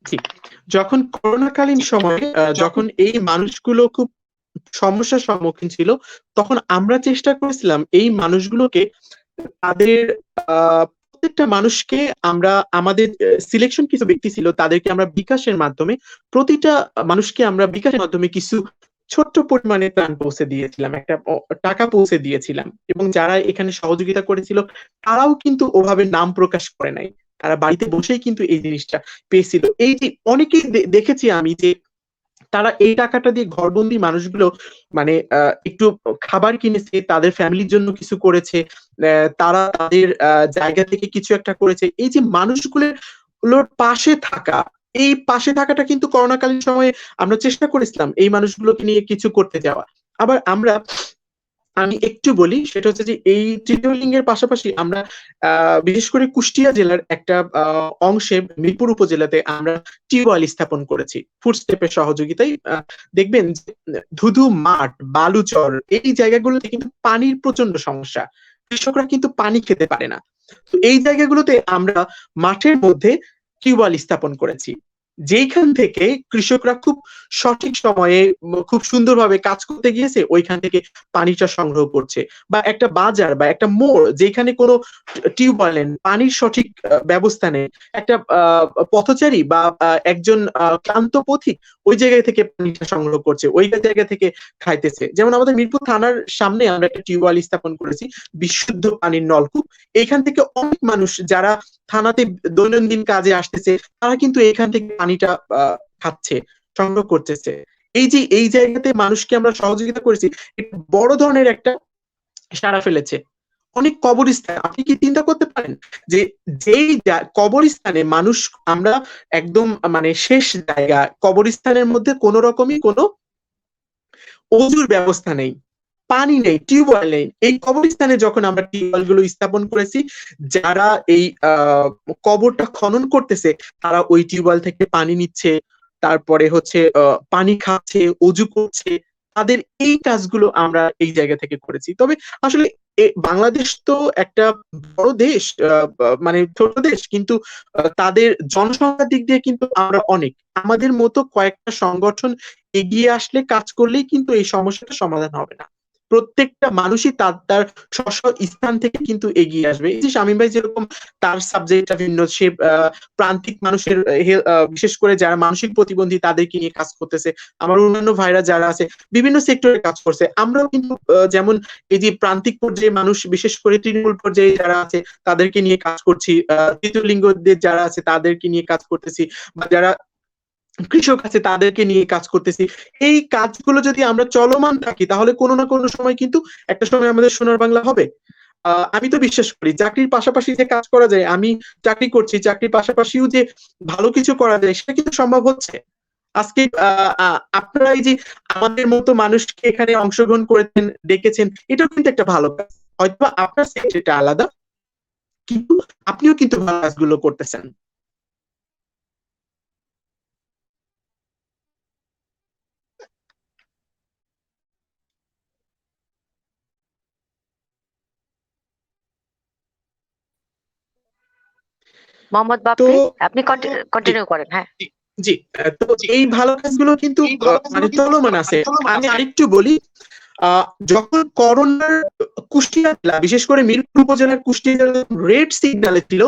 জি, যখন করোনাকালীন সময়ে যখন এই মানুষগুলো খুব সমস্যার সম্মুখীন ছিল, তখন আমরা চেষ্টা করেছিলাম এই মানুষগুলোকে, তাদের প্রত্যেকটা মানুষকে আমরা আমাদের সিলেকশন কিছু ব্যক্তি ছিল তাদেরকে আমরা বিকাশের মাধ্যমে, প্রতিটা মানুষকে আমরা বিকাশের মাধ্যমে কিছু ছোট্ট পরিমাণে ত্রাণ পৌঁছে দিয়েছিলাম, একটা টাকা পৌঁছে দিয়েছিলাম, এবং যারা এখানে সহযোগিতা করেছিল তারাও কিন্তু ওভাবে নাম প্রকাশ করে নাই, তারা বাড়িতে বসেই কিন্তু এই জিনিসটা পেয়েছিল। এই যে অনেকেই দেখেছি আমি যে তারা এই টাকাটা দিয়ে ঘরবন্দি মানুষগুলো মানে একটু খাবার কিনেছে, তাদের ফ্যামিলির জন্য কিছু করেছে, তারা তাদের জায়গা থেকে কিছু একটা করেছে। এই যে মানুষগুলোর পাশে থাকা, এই পাশে থাকাটা কিন্তু করোনাকালীন সময়ে আমরা চেষ্টা করেছিলাম এই মানুষগুলোকে নিয়ে কিছু করতে যাওয়া। আবার আমি একটু বলি, সেটা হচ্ছে যে এই তৃতীয় লিঙ্গের পাশাপাশি আমরা বিশেষ করে কুষ্টিয়া জেলার একটা অংশে মিরপুর উপজেলাতে আমরা টিউবওয়েল স্থাপন করেছি ফুডস্টেপের সহযোগিতায়। দেখবেন ধুধু মাঠ, বালুচর, এই জায়গাগুলোতে কিন্তু পানির প্রচন্ড সমস্যা, কৃষকরা কিন্তু পানি খেতে পারে না। তো এই জায়গাগুলোতে আমরা মাঠের মধ্যে টিউবওয়েল স্থাপন করেছি। যেইখান থেকে কৃষকরা খুব সঠিক সময়ে খুব সুন্দরভাবে কাজ করতে গিয়েছে ওইখান থেকে পানিটা সংগ্রহ করছে, বা একটা বাজার বা একটা মোড় যেখানে কোনো টিউবওয়েল নেই, পানির সঠিক ব্যবস্থা নেই, একটা পথচারী বা একজন ক্লান্ত পথিক ওই জায়গা থেকে পানিটা সংগ্রহ করছে, ওই জায়গা থেকে খাইতেছে। যেমন আমাদের মিরপুর থানার সামনে আমরা একটা টিউবওয়েল স্থাপন করেছি, বিশুদ্ধ পানির নলকূপ। এখান থেকে অনেক মানুষ যারা থানাতে দৈনন্দিন কাজে আসতেছে তারা কিন্তু এখান থেকে পানিটা খাচ্ছে, সংগ্রহ করতেছে। এই যে এই জায়গাতে মানুষকে আমরা সহযোগিতা করেছি, এটা বড় ধরনের একটা সাড়া ফেলেছে। অনেক কবরস্থান, আপনি কি চিন্তা করতে পারেন যে যেই কবরস্থানে মানুষ, আমরা একদম মানে শেষ জায়গা, কবরস্থানের মধ্যে কোন রকমই কোনো অজুর ব্যবস্থা নেই, পানি নেই, টিউবওয়েল নেই। এই কবরস্থানে যখন আমরা টিউবওয়েল গুলো স্থাপন করেছি, যারা এই কবরটা খনন করতেছে তারা ওই টিউবওয়েল থেকে পানি নিচ্ছে, তারপরে হচ্ছে পানি খাচ্ছে, অজু করছে। তাদের এই কাজগুলো আমরা এই জায়গা থেকে করেছি। তবে আসলে বাংলাদেশ তো একটা বড় দেশ, মানে ছোট দেশ, কিন্তু তাদের জনসংখ্যার দিক দিয়ে কিন্তু আমরা অনেক। আমাদের মতো কয়েকটা সংগঠন এগিয়ে আসলে, কাজ করলেই কিন্তু এই সমস্যাটা সমাধান হবে না। প্রত্যেকটা মানুষই তার তার স্ব স্থান থেকে কিন্তু এগিয়ে আসবে। এই যে শামীম ভাই যেরকম তার সাবজেক্টটা ভিন্ন, সে প্রান্তিক মানুষের বিশেষ করে যারা মানসিক প্রতিবন্ধী তাদেরকে নিয়ে কাজ করতেছে। আমার অন্যান্য ভাইরা যারা আছে বিভিন্ন সেক্টরে কাজ করছে। আমরাও কিন্তু যেমন এই যে প্রান্তিক পর্যায়ে মানুষ, বিশেষ করে তৃণমূল পর্যায়ে যারা আছে তাদেরকে নিয়ে কাজ করছি, তৃতীয় লিঙ্গদের যারা আছে তাদেরকে নিয়ে কাজ করতেছি, বা যারা কৃষক আছে তাদেরকে নিয়ে কাজ করতেছি। এই কাজগুলো যদি আমরা চলমান থাকি তাহলে কোনো না কোনো সময় কিন্তু একটা সময় আমাদের সোনার বাংলা হবে। আমি তো বিশ্বাস করি চাকরির পাশাপাশি যে কাজ করা যায়, আমি চাকরি করছি, চাকরির পাশাপাশিও যে ভালো কিছু করা যায় সেটা কিন্তু সম্ভব হচ্ছে। আজকে আপনারা এই যে আমাদের মতো মানুষকে এখানে অংশগ্রহণ করেছেন, ডেকেছেন, এটাও কিন্তু একটা ভালো কাজ। হয়তো আপনার সেক্টরটা আলাদা, কিন্তু আপনিও কিন্তু ভালো কাজগুলো করতেছেন। মোহাম্মদ তো বাপ্পি, আপনি কন্টিনিউ করেন। হ্যাঁ, জি, তো এই ভালো কাজগুলো কিন্তু মানে চলমান আছে। আমি আরেকটু বলি, যখন করোনার কুষ্টিয়া জেলা, বিশেষ করে মিরপুর উপজেলার কুষ্টিয়া জেলা রেড সিগন্যালে ছিল,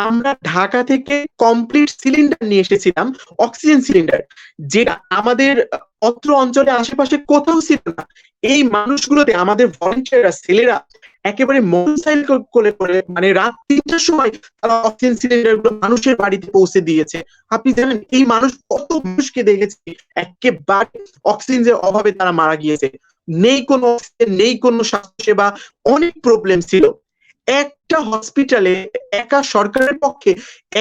আমরা ঢাকা থেকে কমপ্লিট সিলিন্ডার নিয়ে এসেছিলাম, অক্সিজেন সিলিন্ডার, যেটা আমাদের অত্র অঞ্চলে আশেপাশে কোথাও ছিল না। এই মানুষগুলোতে আমাদের ভলান্টিয়াররা, ছেলেরা একেবারে মোটরসাইকেল করে মানে রাত ৩টার সময় তারা অক্সিজেন সিলিন্ডার গুলো মানুষের বাড়িতে পৌঁছে দিয়েছে। আপনি জানেন এই মানুষ, কত মানুষকে দেখেছি একেবারে অক্সিজেনের অভাবে তারা মারা গিয়েছে। নেই কোনো অক্সিজেন, নেই কোনো স্বাস্থ্যসেবা, অনেক প্রবলেম ছিল। একটা হসপিটালে একা সরকারের পক্ষে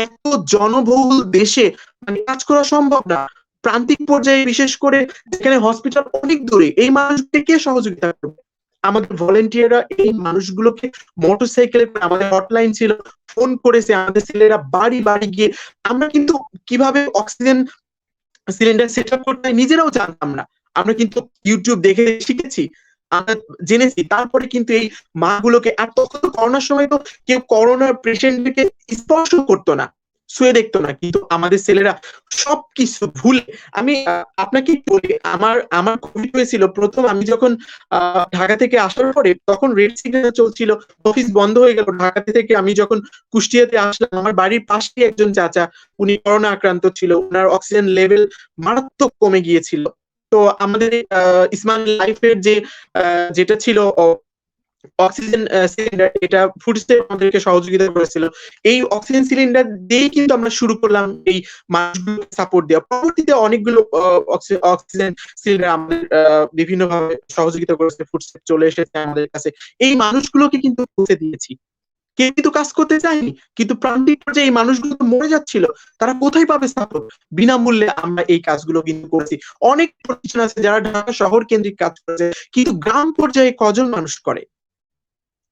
এত জনবহুল দেশে মানে কাজ করা সম্ভব না। প্রান্তিক পর্যায়ে, বিশেষ করে যেখানে হসপিটাল অনেক দূরে, এই মানুষকে কে সহযোগিতা করবে? আমাদের ভলেন্টিয়াররা এই মানুষগুলোকে মোটরসাইকেলে, আমাদের হটলাইন ছিল, ফোন করেছে, আমাদের ছেলেরা বাড়ি বাড়ি গিয়ে, আমরা কিন্তু কিভাবে অক্সিজেন সিলিন্ডার সেট আপ করতে হয় নিজেরাও জানতাম না। আমরা কিন্তু ইউটিউব দেখে শিখেছি, আমরা জেনেছি। তারপরে কিন্তু এই মাগুলোকে, আর তখন তো করোনার সময় তো কেউ করোনার পেশেন্টকে স্পর্শ করতো না, শুয়ে দেখতো না, কিন্তু আমাদের ছেলেরা সবকিছু ভুলে, আমি আপনাকে বলি, আমার কোভিড হয়েছিল প্রথম, আমি যখন ঢাকা থেকে আসার পরে, তখন রেড সিগন্যাল চলছিল, অফিস বন্ধ হয়ে গেল। ঢাকা থেকে আমি যখন কুষ্টিয়াতে আসলাম, আমার বাড়ির পাশে একজন চাচা, উনি করোনা আক্রান্ত ছিল, ওনার অক্সিজেন লেভেল মারাত্মক কমে গিয়েছিল। তো আমাদের ইসমাইল লাইফের যে যেটা ছিল অক্সিজেন সিলিন্ডার, এটা ফুড স্টেপ আমাদেরকে সহযোগিতা করেছিল। এই অক্সিজেন সিলিন্ডার দিয়েই কিন্তু আমরা শুরু করলাম এই মানুষগুলোকে সাপোর্ট দেওয়া। পরবর্তীতে অনেকগুলো অক্সিজেন সিলিন্ডার আমাদের বিভিন্ন ভাবে সহযোগিতা করেছে, ফুড স্টেপ চলে এসেছে আমাদের কাছে। এই মানুষগুলোকে কিন্তু পৌঁছে দিয়েছি। কেউ কিন্তু কাজ করতে চায়নি, কিন্তু প্রান্তিক পর্যায়ে এই মানুষগুলো তো মরে যাচ্ছিল, তারা কোথায় পাবে সাপোর্ট? বিনামূল্যে আমরা এই কাজগুলো কিন্তু করেছি। অনেক প্রতিষ্ঠান আছে যারা ঢাকা শহর কেন্দ্রিক কাজ করেছে, কিন্তু গ্রাম পর্যায়ে কজন মানুষ করে?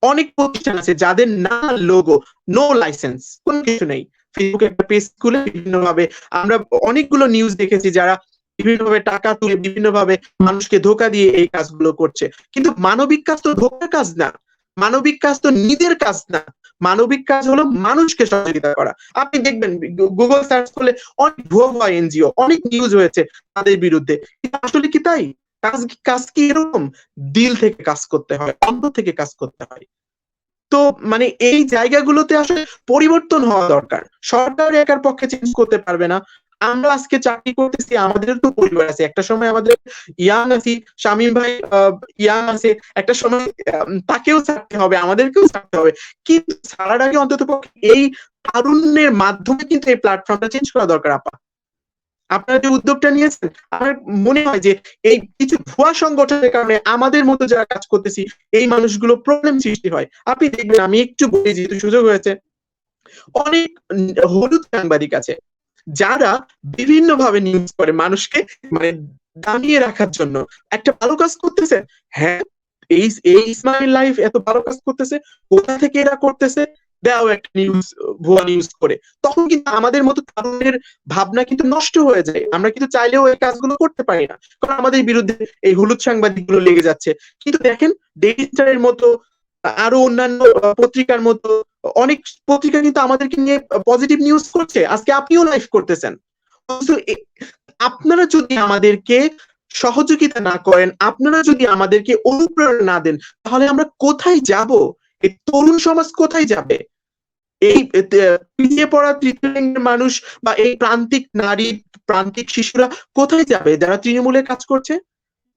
অনেক প্রতিষ্ঠান আছে যাদের না লোগো, নো লাইসেন্স, কোনো কিছু নেই। ফেসবুকে একটা পেজ খুলে বিভিন্নভাবে আমরা অনেকগুলো নিউজ দেখেছি, যারা বিভিন্নভাবে টাকা তুলে বিভিন্নভাবে মানুষকে ধোকা দিয়ে এই কাজগুলো করছে। কিন্তু মানবিক কাজ তো ধোকার কাজ না, মানবিক কাজ তো নিজের কাজ না, মানবিক কাজ হলো মানুষকে সহযোগিতা করা। আপনি দেখবেন গুগল সার্চ করলে অনেক ভুয়া এনজিও, অনেক নিউজ হয়েছে তাদের বিরুদ্ধে, কিন্তু আসলে কি তাই? কাজ কি এরকম? দিল থেকে কাজ করতে হয়, অন্তর থেকে কাজ করতে হয়। তো মানে এই জায়গাগুলোতে আসলে পরিবর্তন হওয়া দরকার। সরকার একার পক্ষে চেঞ্জ করতে পারবে না। আমরা আজকে চাকরি করতেছি, আমাদের তো পরিবার আছে। একটা সময় আমাদের ইয়াং আছি, শামীম ভাই ইয়াং আছে, একটা সময় তাকেও ছাড়তে হবে, আমাদেরকেও ছাড়তে হবে। কিন্তু ছাড়ার আগে অন্তত পক্ষে এই তারুণ্যের মাধ্যমে কিন্তু এই প্ল্যাটফর্মটা চেঞ্জ করা দরকার আপা। আপনারা যে উদ্যোগটা নিয়েছেন, আমার মনে হয় যে এই কিছু ভুয়া সংগঠনের কারণে আমাদের মতো যারা কাজ করতেছি এই মানুষগুলো প্রবলেম সৃষ্টি হয়। আপনি দেখবেন, আমি একটু বলি যেহেতু সুযোগ হয়েছে, অনেক হলুদ সাংবাদিক আছে যারা বিভিন্ন ভাবে নিউজ করে মানুষকে মানে দামিয়ে রাখার জন্য। একটা ভালো কাজ করতেছে, হ্যাঁ এই এই ইসমাইল লাইফ এত ভালো কাজ করতেছে, কোথা থেকে এরা করতেছে, দাও একটা নিউজ, ভুয়া নিউজ করে। তখন কিন্তু আমাদের মতো তরুণের ভাবনা কিন্তু নষ্ট হয়ে যায়। আমরা কিন্তু চাইলেও এই কাজগুলো করতে পারি না, কারণ আমাদের বিরুদ্ধে এই হলুদ সাংবাদিক গুলো লেগে যাচ্ছে। কিন্তু দেখেন, ডেইলি স্টারের মতো আরো অন্যান্য পত্রিকার মতো অনেক পত্রিকা কিন্তু আমাদেরকে নিয়ে পজিটিভ নিউজ করছে। আজকে আপনিও লাইভ করতেছেন। আপনারা যদি আমাদেরকে সহযোগিতা না করেন, আপনারা যদি আমাদেরকে অনুপ্রেরণা না দেন, তাহলে আমরা কোথায় যাব? এই তরুণ সমাজ কোথায় যাবে? এই পিছিয়ে পড়া তৃতীয় লিঙ্গের মানুষ বা এই প্রান্তিক নারী, প্রান্তিক শিশুরা কোথায় যাবে যারা তৃণমূলে কাজ করছে?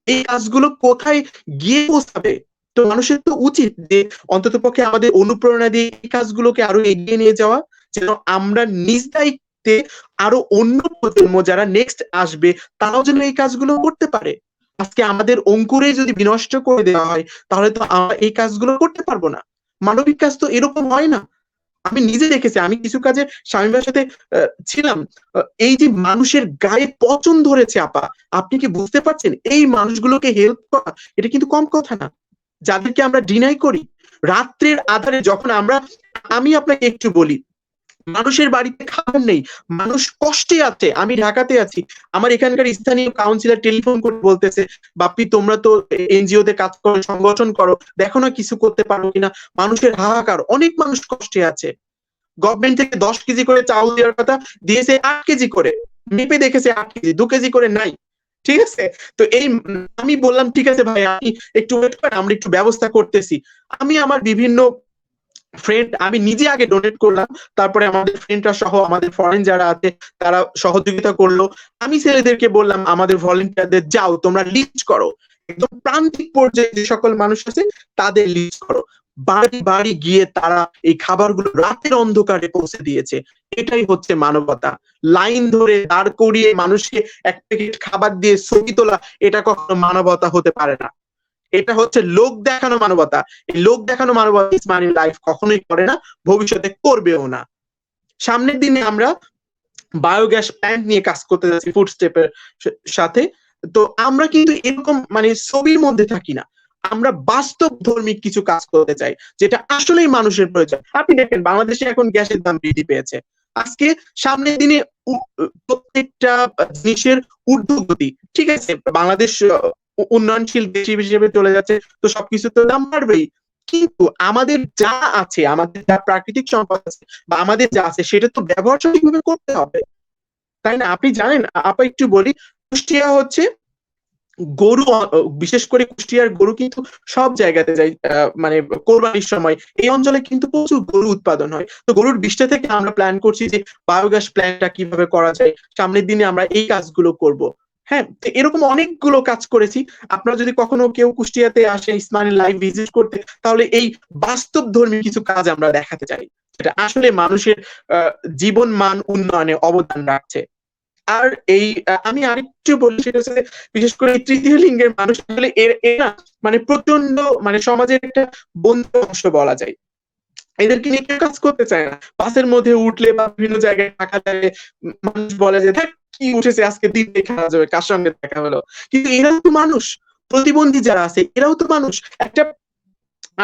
এই কাজগুলো কোথায় গিয়ে পৌঁছাবে? তো মানুষের তো উচিত যে অন্তত পক্ষে আমাদের অনুপ্রেরণা দিয়ে এই কাজগুলোকে আরো এগিয়ে নিয়ে যাওয়া, যেন আমরা নিজ দায়িত্বে আরো অন্য প্রজন্ম যারা নেক্সট আসবে তারাও যেন এই কাজগুলো করতে পারে। আজকে আমাদের অঙ্কুরে যদি বিনষ্ট করে দেওয়া হয়, তাহলে তো আমরা এই কাজগুলো করতে পারবো না। মানবিক কাজ তো এরকম হয় না। আমি নিজে দেখেছি, আমি কিছু কাজে স্বামীর সাথে ছিলাম। এই যে মানুষের গায়ে পচন ধরেছে আপা, আপনি কি বুঝতে পারছেন? এই মানুষগুলোকে হেল্প করা এটা কিন্তু কম কথা না, যাদেরকে আমরা ডিনাই করি রাত্রের আধারে। যখন আমি আপনাকে একটু বলি, মানুষের বাড়িতে খাবার নেই, মানুষ কষ্টে আছে। আমি ঢাকাতে আছি, আমার এখানকার স্থানীয় কাউন্সিলর টেলিফোন করে বলতেছে, বাপ্পি তোমরা তো এনজিও তে কাজ করো, সংগঠন করো, দেখো না কিছু করতে পারো কিনা। মানুষের হাহাকার, অনেক মানুষ কষ্টে আছে। গভর্নমেন্ট থেকে 10 কেজি করে চাউল দেওয়ার কথা, দিয়েছে 8 কেজি করে, মেপে দেখেছে 8 কেজি, 2 কেজি করে নাই। ঠিক আছে, তো এই আমি বললাম ঠিক আছে ভাই, আপনি একটু ওয়েট করেন, আমরা একটু ব্যবস্থা করতেছি। আমি আমার বিভিন্ন ফ্রেন্ড, আমি নিজে আগে ডোনেট করলাম, তারপরে আমাদের ফ্রেন্ডরা সহ আমাদের ফরেন যারা আছে তারা সহযোগিতা করলো। আমি ছেলেদেরকে বললাম, আমাদের ভলেন্টিয়ারদের, যাও তোমরা লিস্ট করো, একদম প্রান্তিক পর্যায়ে যে সকল মানুষ আছে তাদের লিস্ট করো। বাড়ি বাড়ি গিয়ে তারা এই খাবারগুলো রাতের অন্ধকারে পৌঁছে দিয়েছে। এটাই হচ্ছে মানবতা। লাইন ধরে দাঁড় করিয়ে মানুষকে এক প্যাকেট খাবার দিয়ে ছবি তোলা, এটা কখনো মানবতা হতে পারে না। এটা হচ্ছে লোক দেখানো মানবতা। এই লোক দেখানো মানবতা ইসমাইল লাইফ কখনোই করে না, ভবিষ্যতে করবেও না। সামনের দিনে আমরা বায়োগ্যাস প্ল্যান্ট নিয়ে কাজ করতে যাচ্ছি ফুড স্টেপের সাথে। তো আমরা কিন্তু এরকম মানে ছবির মধ্যে থাকি না, আমরা বাস্তব ধর্মিক কিছু কাজ করতে চাই, যেটা আসলেই মানুষের প্রয়োজন। আপনি দেখেন, বাংলাদেশে এখন গ্যাসের দাম বৃদ্ধি পেয়েছে। আজকে সামনের দিনে প্রত্যেকটা জিনিসের ঊর্ধ্বগতি, ঠিক আছে, বাংলাদেশ উন্নয়নশীল দেশ হিসেবে চলে যাচ্ছে, তো সবকিছু তো দাম বাড়বেই। কিন্তু আমাদের যা আছে, আমাদের যা প্রাকৃতিক সম্পদ আছে বা আমাদের যা আছে, সেটা তো ব্যবহার সঠিকভাবে করতে হবে, তাই না? আপনি জানেন আপা, একটু বলি, কুষ্টিয়া হচ্ছে গরু, বিশেষ করে কুষ্টিয়ার গরু কিন্তু সব জায়গাতে যায়, মানে কোরবানির সময় এই অঞ্চলে কিন্তু প্রচুর গরু উৎপাদন হয়। তো গরুর বিষটা থেকে আমরা প্ল্যান করছি যে বায়োগ্যাস প্ল্যান্টটা কিভাবে করা যায়। সামনের দিনে আমরা এই কাজগুলো করব। হ্যাঁ, এরকম অনেকগুলো কাজ করেছি। আপনারা যদি কখনো কেউ কুষ্টিয়াতে আসে ইসমাইল লাইভ ভিজিট করতে, তাহলে এই বাস্তব ধর্মী কিছু কাজ আমরা দেখাতে চাই, যেটা আসলে মানুষের জীবন মান উন্নয়নে অবদান রাখছে। আর এই আমি আরেকটু বলি, সেটা হচ্ছে বিশেষ করে তৃতীয় লিঙ্গের মানুষ আসলে এরা মানে প্রচন্ড মানে সমাজের একটা বন্ধু অংশ বলা যায়। এদেরকে নিয়ে কেউ কাজ করতে চায় না। বাসের মধ্যে উঠলে বা বিভিন্ন জায়গায় থাকা যায়, মানুষ বলে যে দেখ কি উঠেছে আজকে, দিন দেখা যাবে, কার সঙ্গে দেখা হলো। কিন্তু এরাও তো মানুষ, প্রতিবন্ধী যারা আছে এরাও তো মানুষ। একটা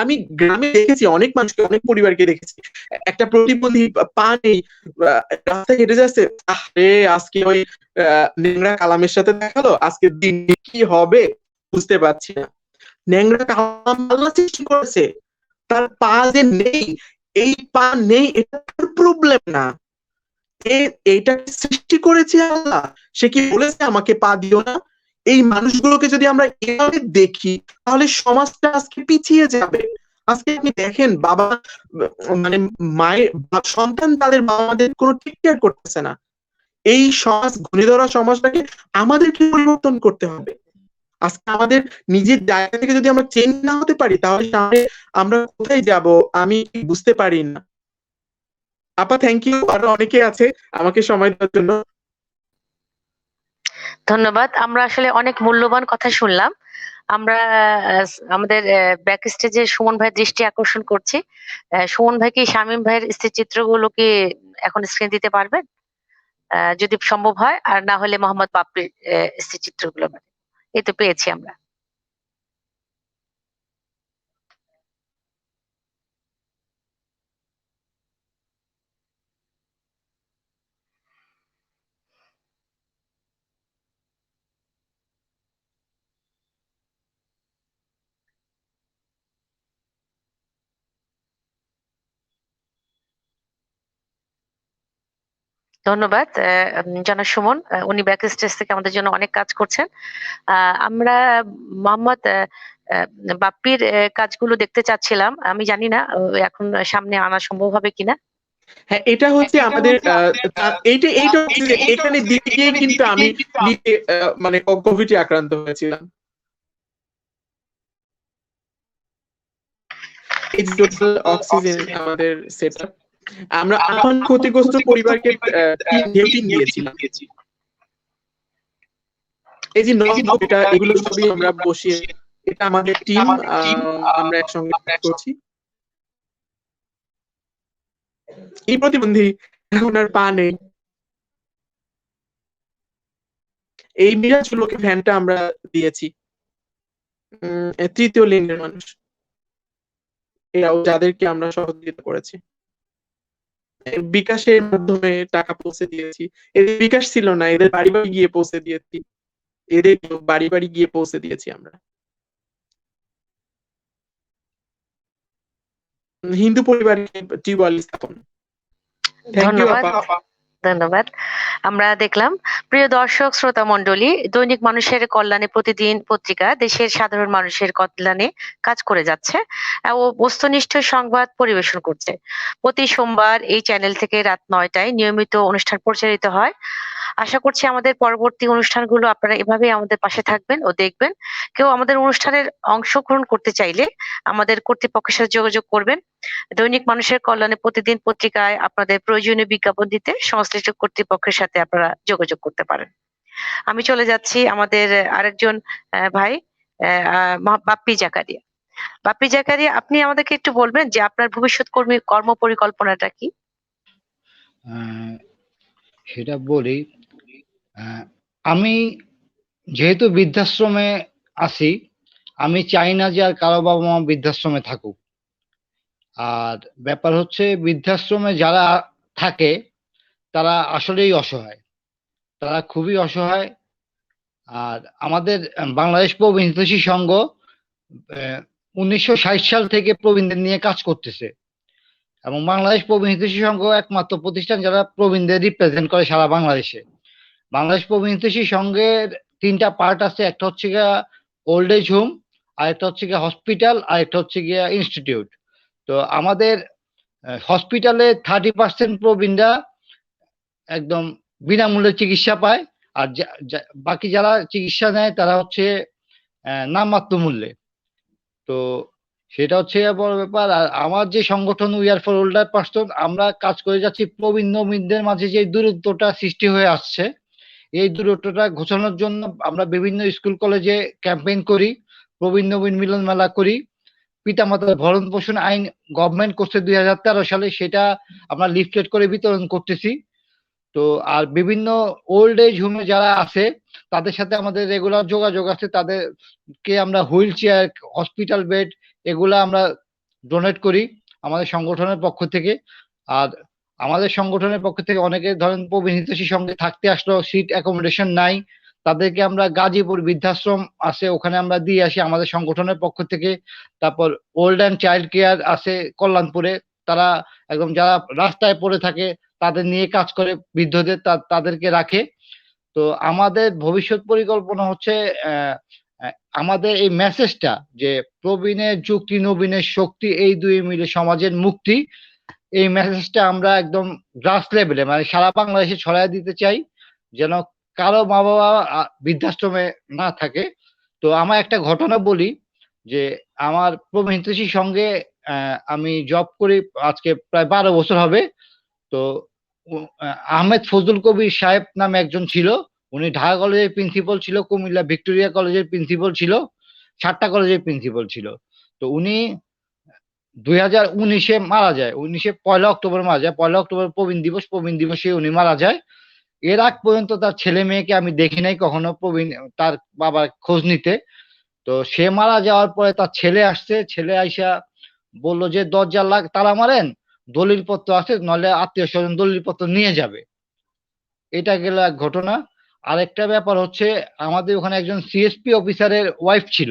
আমি গ্রামে দেখেছি অনেক মানুষকে, অনেক পরিবারকে দেখেছি, একটা প্রতিবন্ধী পা নেই, রাস্তায় হেঁটে যাচ্ছে, আরে আজকে ওই ন্যাংরা কালামের সাথে দেখালো, আজকে দিন কি হবে বুঝতে পারছি না। ন্যাংরা কালাম আল্লাহ সৃষ্টি করেছে, তার পা যে নেই এই পা নেই এটা প্রবলেম না, এইটা সৃষ্টি করেছে আল্লাহ, সে কি বলেছে আমাকে পা দিও না? এই মানুষগুলোকে যদি আমরা এভাবে দেখি তাহলে সমাজটা আজকে পিছিয়ে যাবে। আজকে আপনি দেখেন বাবা মানে মায়ের সন্তান তাদের বাবা মাদের কোনো টেক কেয়ার করতেছে না। এই সমাজ ঘুরে ধরা সমাজটাকে আমাদেরকে পরিবর্তন করতে হবে। আজকে আমাদের নিজের জায়গা থেকে যদি আমরা চেঞ্জ না হতে পারি তাহলে সামনে আমরা কোথায় যাব আমি বুঝতে পারি না। আপা থ্যাংক ইউ, আরো অনেকে আছে আমাকে সময় দেওয়ার জন্য। ধন্যবাদ। আমরা আসলে অনেক মূল্যবান কথা শুনলাম। আমরা আমাদের ব্যাক স্টেজে সুমন ভাইয়ের দৃষ্টি আকর্ষণ করছি। সুমন ভাই কি শামীম ভাইয়ের স্থিরচিত্রগুলো কি এখন স্ক্রিন দিতে পারবেন? যদি সম্ভব হয়, আর না হলে মোহাম্মদ বাপ্পির স্থিরচিত্রগুলো এই তো পেয়েছি আমরা। ধন্যবাদ জনাব সুমন। উনি ব্যাক স্টেজ থেকে আমাদের জন্য অনেক কাজ করছেন। আমরা মোহাম্মদ বাপ্পির কাজগুলো দেখতে চাচ্ছিলাম। আমি জানি না এখন সামনে আনা সম্ভব হবে কিনা। হ্যাঁ, এটা হচ্ছে আমাদের এইটা এইটা হচ্ছে যে এখানে দিতে গিয়ে কিন্তু আমি নিজে মানে কোভিডে আক্রান্ত হয়েছিলাম। এই টোটাল অক্সিজেন আমাদের সেটআপ। আমরা এখন ক্ষতিগ্রস্ত পরিবারকে টিম দিয়েছিলাম। এই যে এটা এগুলো সবই আমরা বসিয়ে, এটা আমাদের টিম, আমরা একসঙ্গে কাজ করছি। এই প্রতিবন্ধী এখন আর পা নেই। এই মিরাজগুলোকে ভ্যানটা আমরা দিয়েছি। তৃতীয় লিঙ্গের মানুষ এরাও, যাদেরকে আমরা সহযোগিতা করেছি। বিকাশের মাধ্যমে টাকা পৌঁছে দিয়েছি। এদের বিকাশ ছিল না, এদের বাড়ি বাড়ি গিয়ে পৌঁছে দিয়েছি। এদের বাড়ি বাড়ি গিয়ে পৌঁছে দিয়েছি আমরা। হিন্দু পরিবারে টিউবওয়েল স্থাপন। থ্যাংক ইউ ধন্যবাদ। আপা। ধন্যবাদ। আমরা দেখলাম, প্রিয় দর্শক শ্রোতা মণ্ডলী, দৈনিক মানুষের কল্যাণে প্রতিদিন পত্রিকা দেশের সাধারণ মানুষের কল্যাণে কাজ করে যাচ্ছে ও বস্তুনিষ্ঠ সংবাদ পরিবেশন করছে। প্রতি সোমবার এই চ্যানেল থেকে রাত ৯টায় নিয়মিত অনুষ্ঠান প্রচারিত হয়। আশা করছি আমাদের পরবর্তী অনুষ্ঠানগুলো আপনারা এভাবেই আমাদের পাশে থাকবেন ও দেখবেন। কেউ আমাদের অনুষ্ঠানের অংশগ্রহণ করতে চাইলে আমাদের কর্তৃপক্ষের সাথে যোগাযোগ করবেন। দৈনিক মানুষের কল্যাণে প্রতিদিন পত্রিকায় আপনাদের প্রয়োজনীয় বিজ্ঞাপন দিতে সংশ্লিষ্ট কর্তৃপক্ষের সাথে আপনারা যোগাযোগ করতে পারেন। আমি চলে যাচ্ছি আমাদের আরেকজন ভাই বাপ্পি জাকারিয়া। বাপ্পি জাকারিয়া, আপনি আমাদেরকে একটু বলবেন যে আপনার ভবিষ্যৎ কর্ম পরিকল্পনাটা কি? সেটা বলি। আমি যেহেতু বৃদ্ধাশ্রমে আছি, আমি চাই না যে আর কারো বাবা মা বৃদ্ধাশ্রমে থাকুক। আর ব্যাপার হচ্ছে, বৃদ্ধাশ্রমে যারা থাকে তারা আসলেই অসহায়, তারা খুবই অসহায়। আর আমাদের বাংলাদেশ প্রবীণ হিতৈষী সংঘ 1960 সাল থেকে প্রবীণদের নিয়ে কাজ করতেছে, এবং বাংলাদেশ প্রবীণ হিতৈষী সংঘ একমাত্র প্রতিষ্ঠান যারা প্রবীণদের রিপ্রেজেন্ট করে সারা বাংলাদেশে। বাংলাদেশ প্রবীণ হিতৈষী সংঘের 3টা পার্ট আছে, একটা হচ্ছে গিয়া ওল্ড এজ হোম, আরেকটা হচ্ছে গিয়া হসপিটাল, আরেকটা হচ্ছে গিয়া ইনস্টিটিউট। তো আমাদের হসপিটালে 30% প্রবীণরা একদম বিনামূল্যে চিকিৎসা পায়, আর বাকি যারা চিকিৎসা নেয় তারা হচ্ছে নামমাত্র মূল্যে। তো সেটা হচ্ছে বড় ব্যাপার। আর আমার যে সংগঠন we are for older person, আমরা কাজ করে যাচ্ছি প্রবীণ নবীনদের মাঝে যে দূরত্বটা সৃষ্টি হয়ে আসছে, এই দূরত্বটা ঘোচানোর জন্য আমরা বিভিন্ন স্কুল কলেজে ক্যাম্পেইন করি, প্রবীণ নবীন মিলন মেলা করি। পিতামাতার ভরণ পোষণ আইন গভর্নমেন্ট করছে 2013 সালে, সেটা আমরা লিফলেট করে বিতরণ করতেছি। তো আর বিভিন্ন ওল্ড এজ হোমে যারা আছে তাদের সাথে আমাদের রেগুলার যোগাযোগ আছে, তাদেরকে আমরা হুইল চেয়ার, হসপিটাল বেড এগুলা আমরা ডোনেট করি আমাদের সংগঠনের পক্ষ থেকে। আর আমাদের সংগঠনের পক্ষ থেকে অনেকে ধরেন প্রবীণ হিতৈষী সঙ্গে থাকতে আসলো, সিট অ্যাকোমোডেশন নাই, তাদেরকে আমরা গাজীপুর বৃদ্ধাশ্রম আছে ওখানে আমরা দিয়ে আসি আমাদের সংগঠনের পক্ষ থেকে। তারপর ওল্ড অ্যান্ড চাইল্ড কেয়ার আছে কল্যাণপুরে, তারা একদম যারা রাস্তায় পড়ে থাকে তাদের নিয়ে কাজ করে, বৃদ্ধদের তাদেরকে রাখে। তো আমাদের ভবিষ্যৎ পরিকল্পনা হচ্ছে আমাদের এই মেসেজটা যে প্রবীণের যুক্তি নবীনের শক্তি, এই দুই মিলে সমাজের মুক্তি, এই মেসেজটা আমরা একদম গ্রাস লেভেলে মানে সারা বাংলাদেশে ছড়াই দিতে চাই, যেন কারো মা বাবা বৃদ্ধাশ্রমে না থাকে। তো আমার একটা ঘটনা বলি যে আমার প্রবীণ হিতৈষীর সঙ্গে আমি জব করি আজকে প্রায় 12 বছর হবে। তো আহমেদ ফজলুল কবির সাহেব নামে একজন ছিল, উনি ঢাকা কলেজের প্রিন্সিপাল ছিল, কুমিল্লা ভিক্টোরিয়া কলেজের প্রিন্সিপাল ছিল, 7টা কলেজের প্রিন্সিপাল ছিল। তো উনি 2019-এ মারা যায়, 1 অক্টোবর মারা যায়। 1 অক্টোবর প্রবীণ দিবসে উনি মারা যায়। এর আগ পর্যন্ত তার ছেলে মেয়েকে আমি দেখি নাই কখনো প্রবীণ তার বাবার খোঁজ নিতে। তো সে মারা যাওয়ার পরে তার ছেলে আসছে, ছেলে আইসা বলল যে দরজা তালা মারেন, দলিলপত্র আছে, নইলে আত্মীয় স্বজন দলিলপত্র নিয়ে যাবে। এটা গেল এক ঘটনা। আরেকটা ব্যাপার হচ্ছে আমাদের ওখানে একজন সিএসপি অফিসারের ওয়াইফ ছিল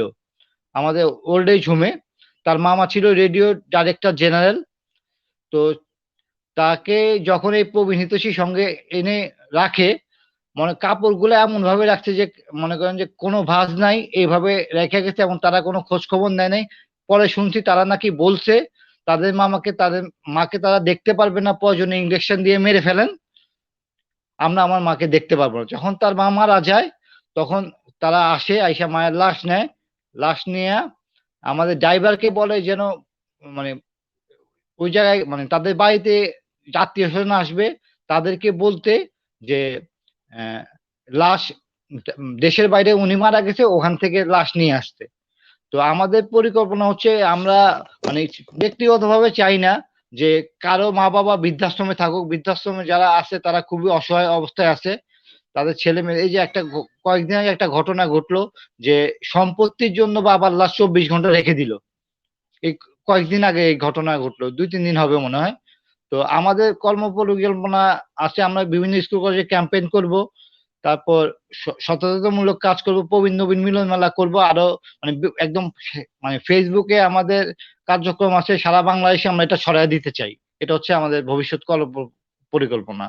আমাদের ওল্ড এজ হোমে, তার মামা ছিল রেডিও ডাইরেক্টর জেনারেল। তো তাকে যখন এই প্রবীণ হিতৈষীর সঙ্গে এনে রাখে, কাপড়গুলো এমন ভাবে রাখছে যে মনে করেন যে কোনো ভাঁজ নাই, এইভাবে রেখে গেছে এবং তারা কোনো খোঁজ খবর নেয় নাই। পরে শুনছি তারা নাকি বলছে তাদের মাকে তারা দেখতে পারবে না, প্রয়োজনে ইঞ্জেকশন দিয়ে মেরে ফেলেন, আমরা আমার মাকে দেখতে পারবো না। যখন তার মা মারা যায় তখন তারা আইসা মায়ের লাশ নেয়, লাশ নিয়ে আমাদের ড্রাইভারকে বলে যেন মানে ওই জায়গায় মানে তাদের বাড়িতে আত্মীয় স্বজন আসবে তাদেরকে বলতে যে লাশ দেশের বাইরে উনি মারা গেছে, ওখান থেকে লাশ নিয়ে আসতে। তো আমাদের পরিকল্পনা হচ্ছে আমরা মানে ব্যক্তিগতভাবে চাই না যে কারো মা বাবা বৃদ্ধাশ্রমে থাকুক। বৃদ্ধাশ্রমে যারা আছে তারা খুবই অসহায় অবস্থায় আছে, তাদের ছেলে মেয়ে। এই যে কয়েকদিন আগে একটা ঘটনা ঘটলো যে সম্পত্তির জন্য বাবার লাশ 24 ঘন্টা রেখে দিল। এই কয়েকদিন আগে এই ঘটনা ঘটলো, 2-3 দিন হবে মনে হয়। তো আমাদের কর্মপরিকল্পনা আছে, আমরা বিভিন্ন স্কুল কলেজে ক্যাম্পেইন করব, তারপর সচেতনতামূলক কাজ করব, প্রবীণ নবীন মিলন মেলা করব, আরো মানে একদম মানে ফেসবুকে আমাদের কার্যক্রম আছে, সারা বাংলাদেশে আমরা এটা ছড়াই দিতে চাই। এটা হচ্ছে আমাদের ভবিষ্যৎ পরিকল্পনা।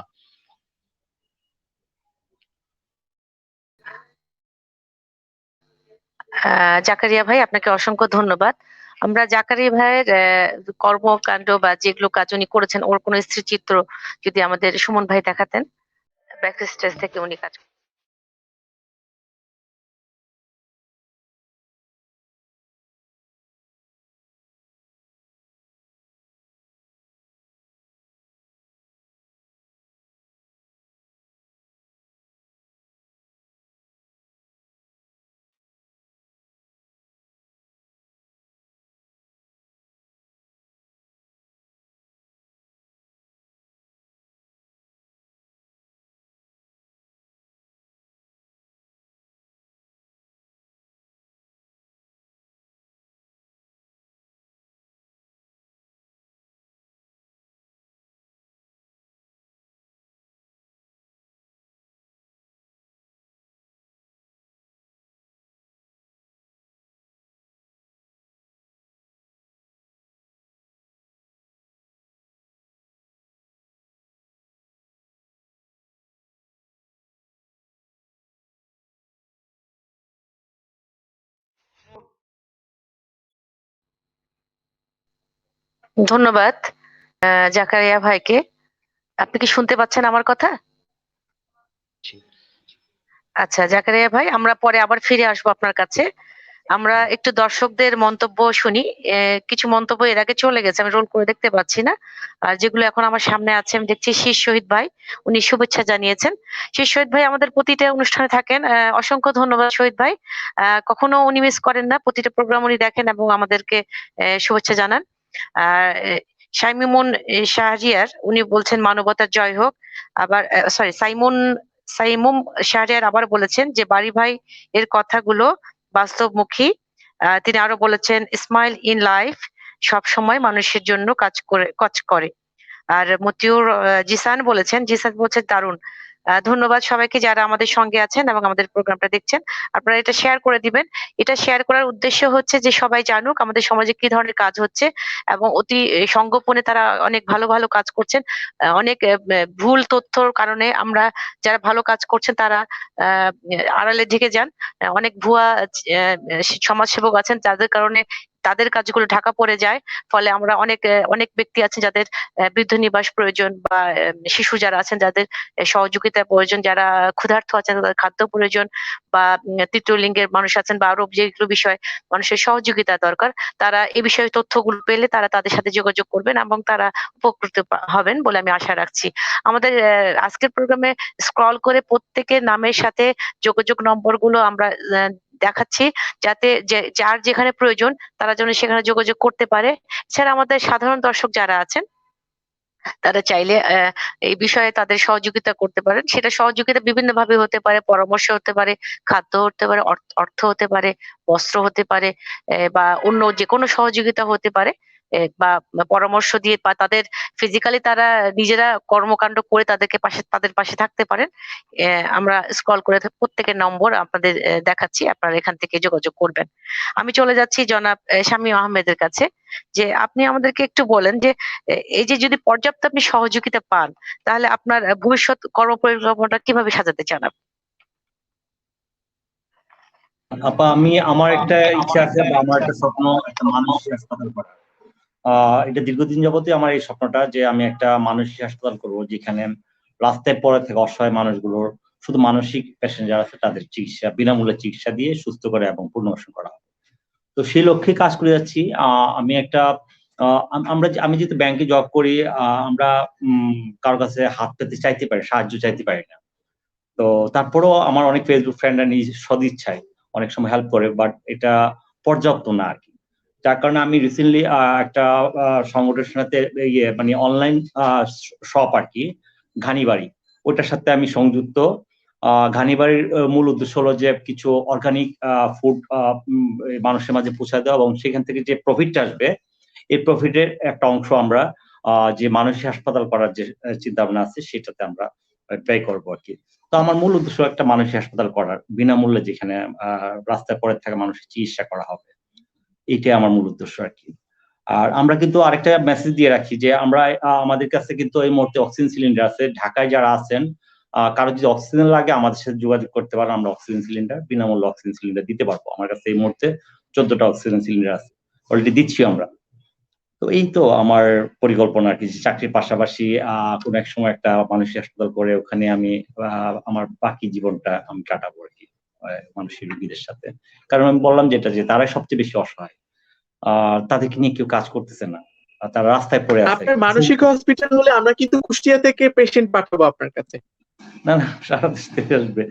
জাকারিয়া ভাই, আপনাকে অসংখ্য ধন্যবাদ। আমরা জাকারিয়া ভাইয়ের কর্মকাণ্ড বা যেগুলো কাজ উনি করেছেন ওর কোনো চিত্র যদি আমাদের সুমন ভাই দেখাতেন, ব্যাক স্টেজ থেকে উনি কাজ। ধন্যবাদ জাকারিয়া ভাইকে। আপনি কি শুনতে পাচ্ছেন আমার কথা? আচ্ছা জাকারিয়া ভাই, আমরা পরে আবার ফিরে আসবো আপনার কাছে। আমরা একটু দর্শকদের মন্তব্য শুনি। কিছু মন্তব্য এর আগে চলে গেছে, আমি রোল করে দেখতে পাচ্ছি না। আর যেগুলো এখন আমার সামনে আছে আমি দেখছি শীষ শহীদ ভাই, উনি শুভেচ্ছা জানিয়েছেন। শীষ শহীদ ভাই আমাদের প্রতিটা অনুষ্ঠানে থাকেন, অসংখ্য ধন্যবাদ শহীদ ভাই। কখনো উনি মিস করেন না, প্রতিটা প্রোগ্রাম উনি দেখেন এবং আমাদেরকে শুভেচ্ছা জানান। আর শাইমুন শাহরিয়ার উনি বলছেন মানবতার জয় হোক। আবার সরি সাইমুম শাহরিয়ার আবার বলেছেন যে বাড়ি ভাই এর কথাগুলো বাস্তবমুখী। তিনি আরো বলেছেন স্মাইল ইন লাইফ সব সময় মানুষের জন্য কাজ করে। আর মতিউর জিসান বলেছেন দারুণ। ধন্যবাদ সবাইকে যারা আমাদের সঙ্গে আছেন এবং আমাদের প্রোগ্রামটা দেখছেন। আপনারা এটা শেয়ার করে দিবেন। এটা শেয়ার করার উদ্দেশ্য হচ্ছে যে সবাই জানুক আমাদের সমাজে কি ধরনের কাজ হচ্ছে এবং অতি সংগোপনে তারা অনেক ভালো ভালো কাজ করছেন। অনেক ভুল তথ্যর কারণে আমরা যারা ভালো কাজ করছেন তারা আড়ালে ঢেকে যান। অনেক ভুয়া সমাজসেবক আছেন যাদের কারণে তাদের কাজগুলো ঢাকা পড়ে যায়। ফলে আমরা অনেক ব্যক্তি আছেন যাদের বৃদ্ধ নিবাস প্রয়োজন বা শিশু যারা আছেন যাদের সহযোগিতা প্রয়োজন, যারা ক্ষুধার্ত আছেন তাদের খাদ্য প্রয়োজন, বা তৃতীয় লিঙ্গের মানুষ আছেন বা আরো যেগুলো বিষয় মানুষের সহযোগিতা দরকার, তারা এই বিষয়ে তথ্যগুলো পেলে তারা তাদের সাথে যোগাযোগ করবেন এবং তারা উপকৃত হবেন বলে আমি আশা রাখছি। আমাদের আজকের প্রোগ্রামে স্ক্রল করে প্রত্যেকের নামের সাথে যোগাযোগ নম্বরগুলো আমরা দেখাচ্ছি, যাতে যার যেখানে প্রয়োজন তারা যেন সেখানে যোগাযোগ করতে পারে। এছাড়া আমাদের সাধারণ দর্শক যারা আছেন তারা চাইলে এই বিষয়ে তাদের সহযোগিতা করতে পারেন। সেটা সহযোগিতা বিভিন্ন ভাবে হতে পারে, পরামর্শ হতে পারে, খাদ্য হতে পারে, অর্থ হতে পারে, বস্ত্র হতে পারে, বা অন্য যেকোনো সহযোগিতা হতে পারে, বা পরামর্শ দিয়ে বা তাদের ফিজিক্যালি তারা নিজেরা কর্মকাণ্ড করে তাদের পাশে থাকতে পারেন। আমরা স্ক্রল করে প্রত্যেকের নম্বর আপনাদের দেখাচ্ছি, আপনারা এখান থেকে যোগাযোগ করবেন। আমি চলে যাচ্ছি জনাব শামীম আহমেদের কাছে, যে আপনি আমাদেরকে একটু বলেন যে এই যে যদি পর্যাপ্ত আপনি সহযোগিতা পান তাহলে আপনার ভবিষ্যৎ কর্মপরিকল্পনাটা কিভাবে সাজাতে চান আপনি? আপা, আমার একটা ইচ্ছা আছে বা আমার একটা স্বপ্ন, একটা মানসিক হাসপাতাল করা। এটা দীর্ঘদিন যাবতই আমার এই স্বপ্নটা, যে আমি একটা মানসিক হাসপাতাল করব যেখানে রাস্তায় পড়ে থেকে অসহায় মানুষগুলোর, শুধু মানসিক পেশেন্ট যারা আছে তাদের চিকিৎসা, বিনামূল্যে চিকিৎসা দিয়ে সুস্থ করে এবং পুনর্বাসন করা হবে। তো সেই লক্ষ্যে কাজ করে যাচ্ছি। আমি একটা আমি যেহেতু ব্যাংকে জব করি, আমরা কারোর কাছে হাত পেতে চাইতে পারি, সাহায্য চাইতে পারি না। তো তারপরেও আমার অনেক ফেসবুক ফ্রেন্ডরা নিজ সদিচ্ছায় অনেক সময় হেল্প করে, বাট এটা পর্যাপ্ত না আর কি। যার কারণে আমি রিসেন্টলি একটা সংগঠনের সাথে মানে অনলাইন শপ আর কি, ঘানিবাড়ি, ওটার সাথে আমি সংযুক্ত। ঘানিবাড়ির মূল উদ্দেশ্য হলো যে কিছু অর্গানিক ফুড মানুষের মাঝে পৌঁছে দেওয়া, এবং সেখান থেকে যে প্রফিটটা আসবে এই প্রফিটের একটা অংশ আমরা যে মানসিক হাসপাতাল করার যে চিন্তা ভাবনা আছে সেটাতে আমরা ব্যয় করবো আর কি। তো আমার মূল উদ্দেশ্য একটা মানসিক হাসপাতাল করার, বিনামূল্যে, যেখানে রাস্তায় পড়ে থাকা মানুষের চিকিৎসা করা হবে। এইটাই আমার মূল উদ্দেশ্য আর কি। আর আমরা কিন্তু আরেকটা মেসেজ দিয়ে রাখি যে আমরা আমাদের কাছে কিন্তু এই মুহূর্তে অক্সিজেন সিলিন্ডার আছে। ঢাকায় যারা আছেন, কারো যদি অক্সিজেন লাগে আমাদের সাথে যোগাযোগ করতে পারেন, আমরা অক্সিজেন সিলিন্ডার, বিনামূল্যে অক্সিজেন সিলিন্ডার দিতে পারবো। আমার কাছে এই মুহূর্তে 14টা অক্সিজেন সিলিন্ডার আছে, অলরেডি দিচ্ছি আমরা। তো এই তো আমার পরিকল্পনা আর কি, যে চাকরির পাশাপাশি কোন এক সময় একটা মানসিক হাসপাতাল করে ওখানে আমি আমার বাকি জীবনটা আমি কাটাবো আর কি, মানসিক রোগীদের সাথে। কারণ আমি বললাম যেটা, যে তারাই সবচেয়ে বেশি অসহায়, তাদেরকে নিয়ে কেউ কাজ করতেছে না, তারা রাস্তায় পড়ে আছে। আপনার মানসিক হসপিটাল হলে আমরা কিন্তু কুষ্টিয়া থেকে পেশেন্ট পাঠাবো আপনার কাছে। না না, সারা দেশ থেকে আসবে।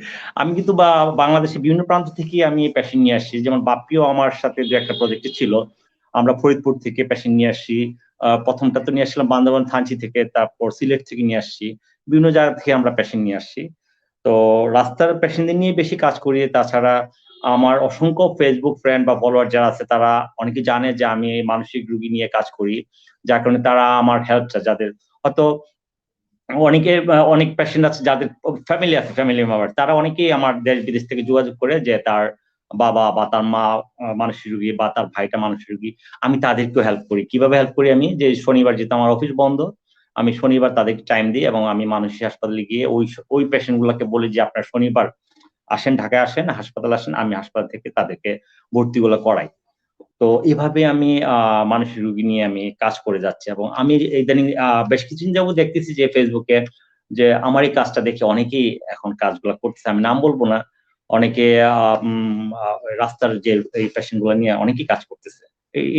আমি কিন্তু বাংলাদেশের বিভিন্ন প্রান্ত থেকে আমি পেশেন্ট নিয়ে আসছি। যেমন বাপ্পিও আমার সাথে যে একটা প্রজেক্টে ছিল, আমরা ফরিদপুর থেকে পেশেন্ট নিয়ে আসছি। প্রথমটা তো নিয়ে আসছিলাম বান্দরবান থানচি থেকে, তারপর সিলেট থেকে নিয়ে আসছি, বিভিন্ন জায়গা থেকে আমরা পেশেন্ট নিয়ে আসছি। তো রাস্তার পেশেন্টদের নিয়ে বেশি কাজ করি। তাছাড়া আমার অসংখ্য ফেসবুক ফ্রেন্ড বা ফলোয়ার যারা আছে, তারা অনেকে জানে যে আমি মানসিক রোগী নিয়ে কাজ করি, যার কারণে তারা আমার হেল্প চায়। যাদের হয়তো অনেক পেশেন্ট আছে যাদের ফ্যামিলি আছে, ফ্যামিলি মেম্বার, তারা অনেকেই আমার দেশ বিদেশ থেকে যোগাযোগ করে যে তার বাবা বা তার মা মানসিক রোগী বা তার ভাইটা মানসিক রোগী। আমি তাদেরকেও হেল্প করি। কিভাবে হেল্প করি? আমি যে শনিবার, যেহেতু আমার অফিস বন্ধ, আমি শনিবার তাদেরকে টাইম দিই এবং আমি মানসিক হাসপাতালে গিয়ে ওই পেশেন্ট গুলাকে বলি যে আপনার শনিবার আসেন, ঢাকায় আসেন, হাসপাতালে আসেন, আমি হাসপাতাল থেকে তাদেরকে ভর্তি গুলো করাই। তো এভাবে আমি মানসিক রোগী নিয়ে আমি কাজ করে যাচ্ছি। এবং আমি ইদানিং বেশ কিছুদিন যাবো দেখতেছি যে ফেসবুকে, যে আমার এই কাজটা দেখে অনেকেই এখন কাজগুলো করতেছে। আমি নাম বলবো না, অনেকে রাস্তার যে এই পেশেন্ট গুলো নিয়ে অনেকেই কাজ করতেছে।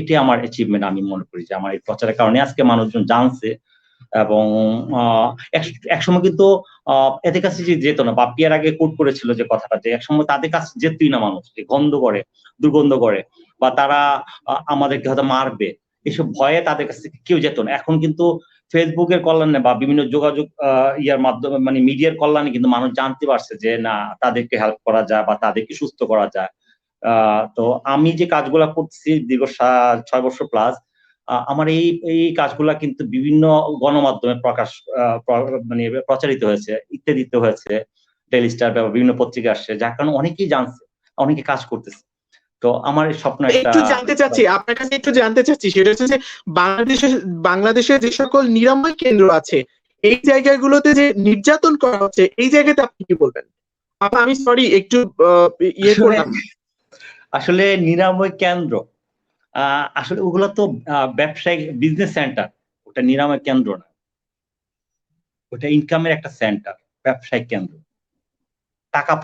এটি আমার অ্যাচিভমেন্ট আমি মনে করি, যে আমার এই প্রচারের কারণে আজকে মানুষজন জানছে। এবং একসময় কিন্তু এদের কাছে যে যেত না, বাপ্পিয়ার আগে কোট করেছিল যে কথাটা, যে একসময় তাদের কাছে যেতই না মানুষ, যে গন্ধ করে, দুর্গন্ধ করে, বা তারা আমাদেরকে হয়তো মারবে, এসব ভয়ে তাদের কাছ থেকে কেউ যেত না। এখন কিন্তু ফেসবুকের কল্যাণে বা বিভিন্ন যোগাযোগ ইয়ার মাধ্যমে, মানে মিডিয়ার কল্যাণে কিন্তু মানুষ জানতে পারছে যে না, তাদেরকে হেল্প করা যায় বা তাদেরকে সুস্থ করা যায়। তো আমি যে কাজগুলা করছি দীর্ঘ 6 বছর প্লাস, আমার এই কাজগুলা কিন্তু বিভিন্ন গণমাধ্যমে মানে প্রচারিত হয়েছে, ইত্যাদিতে হয়েছে, ডেইলি স্টার বা বিভিন্ন পত্রিকা আসছে, যার কারণে অনেকেই জানছে, অনেকে কাজ করতেছে। তো আমার স্বপ্ন একটা একটু জানতে চাচ্ছি, আপনার কাছে একটু জানতে চাচ্ছি, সেটা হচ্ছে যে বাংলাদেশে যে সকল নিরাময় কেন্দ্র আছে, এই জায়গাগুলোতে যে নির্যাতন করা হচ্ছে, এই জায়গাতে আপনি কি বলবেন? আমি সরি একটু ইয়ে আসলে করলাম। আসলে নিরাময় কেন্দ্র আসলে ওগুলো তো ব্যবসায়িক বিজনেস সেন্টার, ওটা নিরাময় কেন্দ্র না, ওটা ইনকামের একটা সেন্টার, ব্যবসায়িক কেন্দ্র, টাকা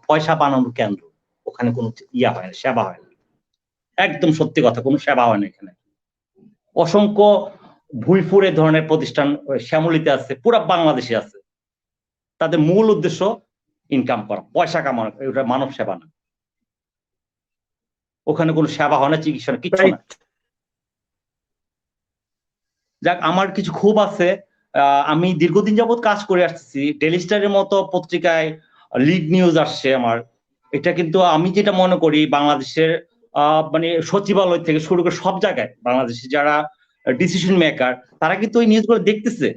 পয়সা বানানোর কেন্দ্র। ওখানে কোনো ইয়া হয় না, সেবা হয় না। একদম সত্যি কথা, কোনো সেবা হয় না এখানে। অসংখ্য ভুইফুর ধরনের প্রতিষ্ঠান শ্যামলীতে আছে, পুরো বাংলাদেশে আছে। তাদের মূল উদ্দেশ্য ইনকাম করা, পয়সা কামানো, ওটা মানব সেবা না। ওখানে কোনো সেবা হয় না, চিকিৎসা না, কিচ্ছু না। যাক, আমার কিছু ক্ষোভ আছে। আমি দীর্ঘদিন যাবৎ কাজ করে আসছি, ডেইলি স্টারের মতো পত্রিকায় লিড নিউজ আসছে আমার। এটা কিন্তু আমি যেটা মনে করি, বাংলাদেশের মানে সচিবালয় থেকে শুরু করে সব জায়গায় বাংলাদেশে যারা ডিসিশন মেকার, তারা কিন্তু ওই নিউজগুলো দেখতেছে।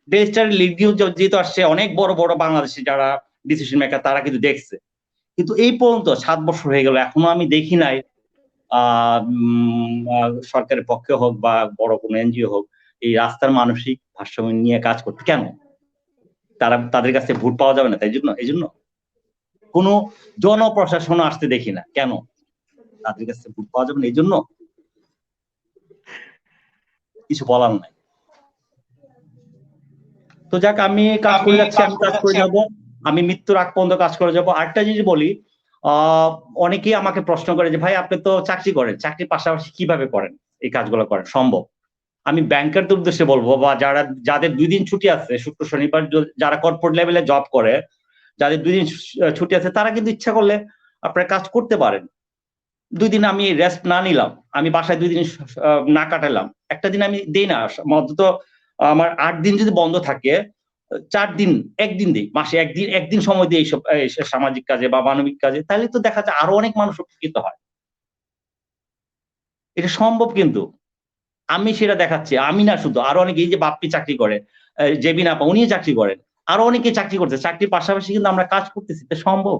ডেইলি স্টারের লিড নিউজ যেহেতু আসছে, অনেক বড় বড় বাংলাদেশে যারা ডিসিশন মেকার তারা কিন্তু দেখছে। কিন্তু এই পর্যন্ত 7 বছর হয়ে গেল, এখনো আমি দেখি নাই সরকারের পক্ষে হোক বা বড় কোনো এনজিও হোক এই রাস্তার মানসিক ভারসাম্য নিয়ে কাজ করতে। কেন? তাদের কাছে ভোট পাওয়া যাবে না তাই জন্য? এই জন্য কোনো জনপ্রশাসন আসতে দেখি না, কেন? তাদের কাছে ভোট পাওয়া যাবে না এই জন্য? কিছু বলার নাই। তো যাক, আমি কাজ করে যাচ্ছি, আমি কাজ করে যাব, আমি মৃত্যুর আগ পর্যন্ত কাজ করে যাব। আরেকটা জিনিস বলি, অনেকেই আমাকে প্রশ্ন করে যে ভাই আপনি তো চাকরি করেন, চাকরির পাশাপাশি কিভাবে করেন এই কাজগুলো করেন? সম্ভব। আমি ব্যাংকারদের উদ্দেশ্যে বলবো, বা যাদের 2 দিন ছুটি আছে, শুক্র শনিবার, যারা কর্পোরেট লেভেলে জব করে, যাদের 2 দিন ছুটি আছে, তারা কিন্তু ইচ্ছা করলে আপনারা কাজ করতে পারেন। 2 দিন আমি রেস্ট না নিলাম, আমি বাসায় 2 দিন না কাটালাম, একটা দিন আমি দেই না, অন্তত আমার 8 দিন যদি বন্ধ থাকে, 4 দিন, 1 দিন দিই, মাসে একদিন সময় দিই এইসব সামাজিক কাজে বা মানবিক কাজে, তাহলে তো দেখা যায় আরো অনেক মানুষ উপকৃত হয়। এটা সম্ভব কিন্তু। আমি সেটা দেখাচ্ছি, আমি না শুধু, আরো অনেকে, এই যে বাপ্পি চাকরি করে, জেবিন আপা উনিও চাকরি করেন, আরো অনেকে চাকরি করছে, চাকরির পাশাপাশি কিন্তু আমরা কাজ করতেছি। এটা সম্ভব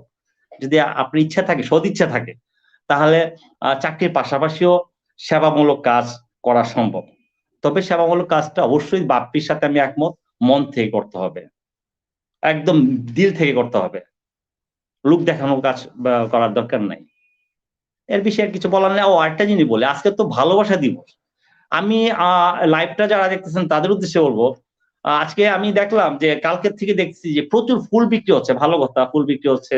যদি আপনার ইচ্ছা থাকে, সদিচ্ছা থাকে, তাহলে চাকরির পাশাপাশিও সেবামূলক কাজ করা সম্ভব। তবে সেবামূলক কাজটা অবশ্যই বাপ্পির সাথে আমি একমত, মন থেকে করতে হবে, একদম দিল থেকে করতে হবে। লোক দেখানোর কাজ করার দরকার নাই। এর বিষয়ে কিছু বলার নেই। ও আরেকটা জিনিস বলি, আজকে তো ভালোবাসা দিবস। আমি লাইভটা যারা দেখতেছেন তাদের উদ্দেশ্যে বলবো, আজকে আমি দেখলাম যে কালকের থেকে দেখছি যে প্রচুর ফুল বিক্রি হচ্ছে, ভালো কথা, ফুল বিক্রি হচ্ছে,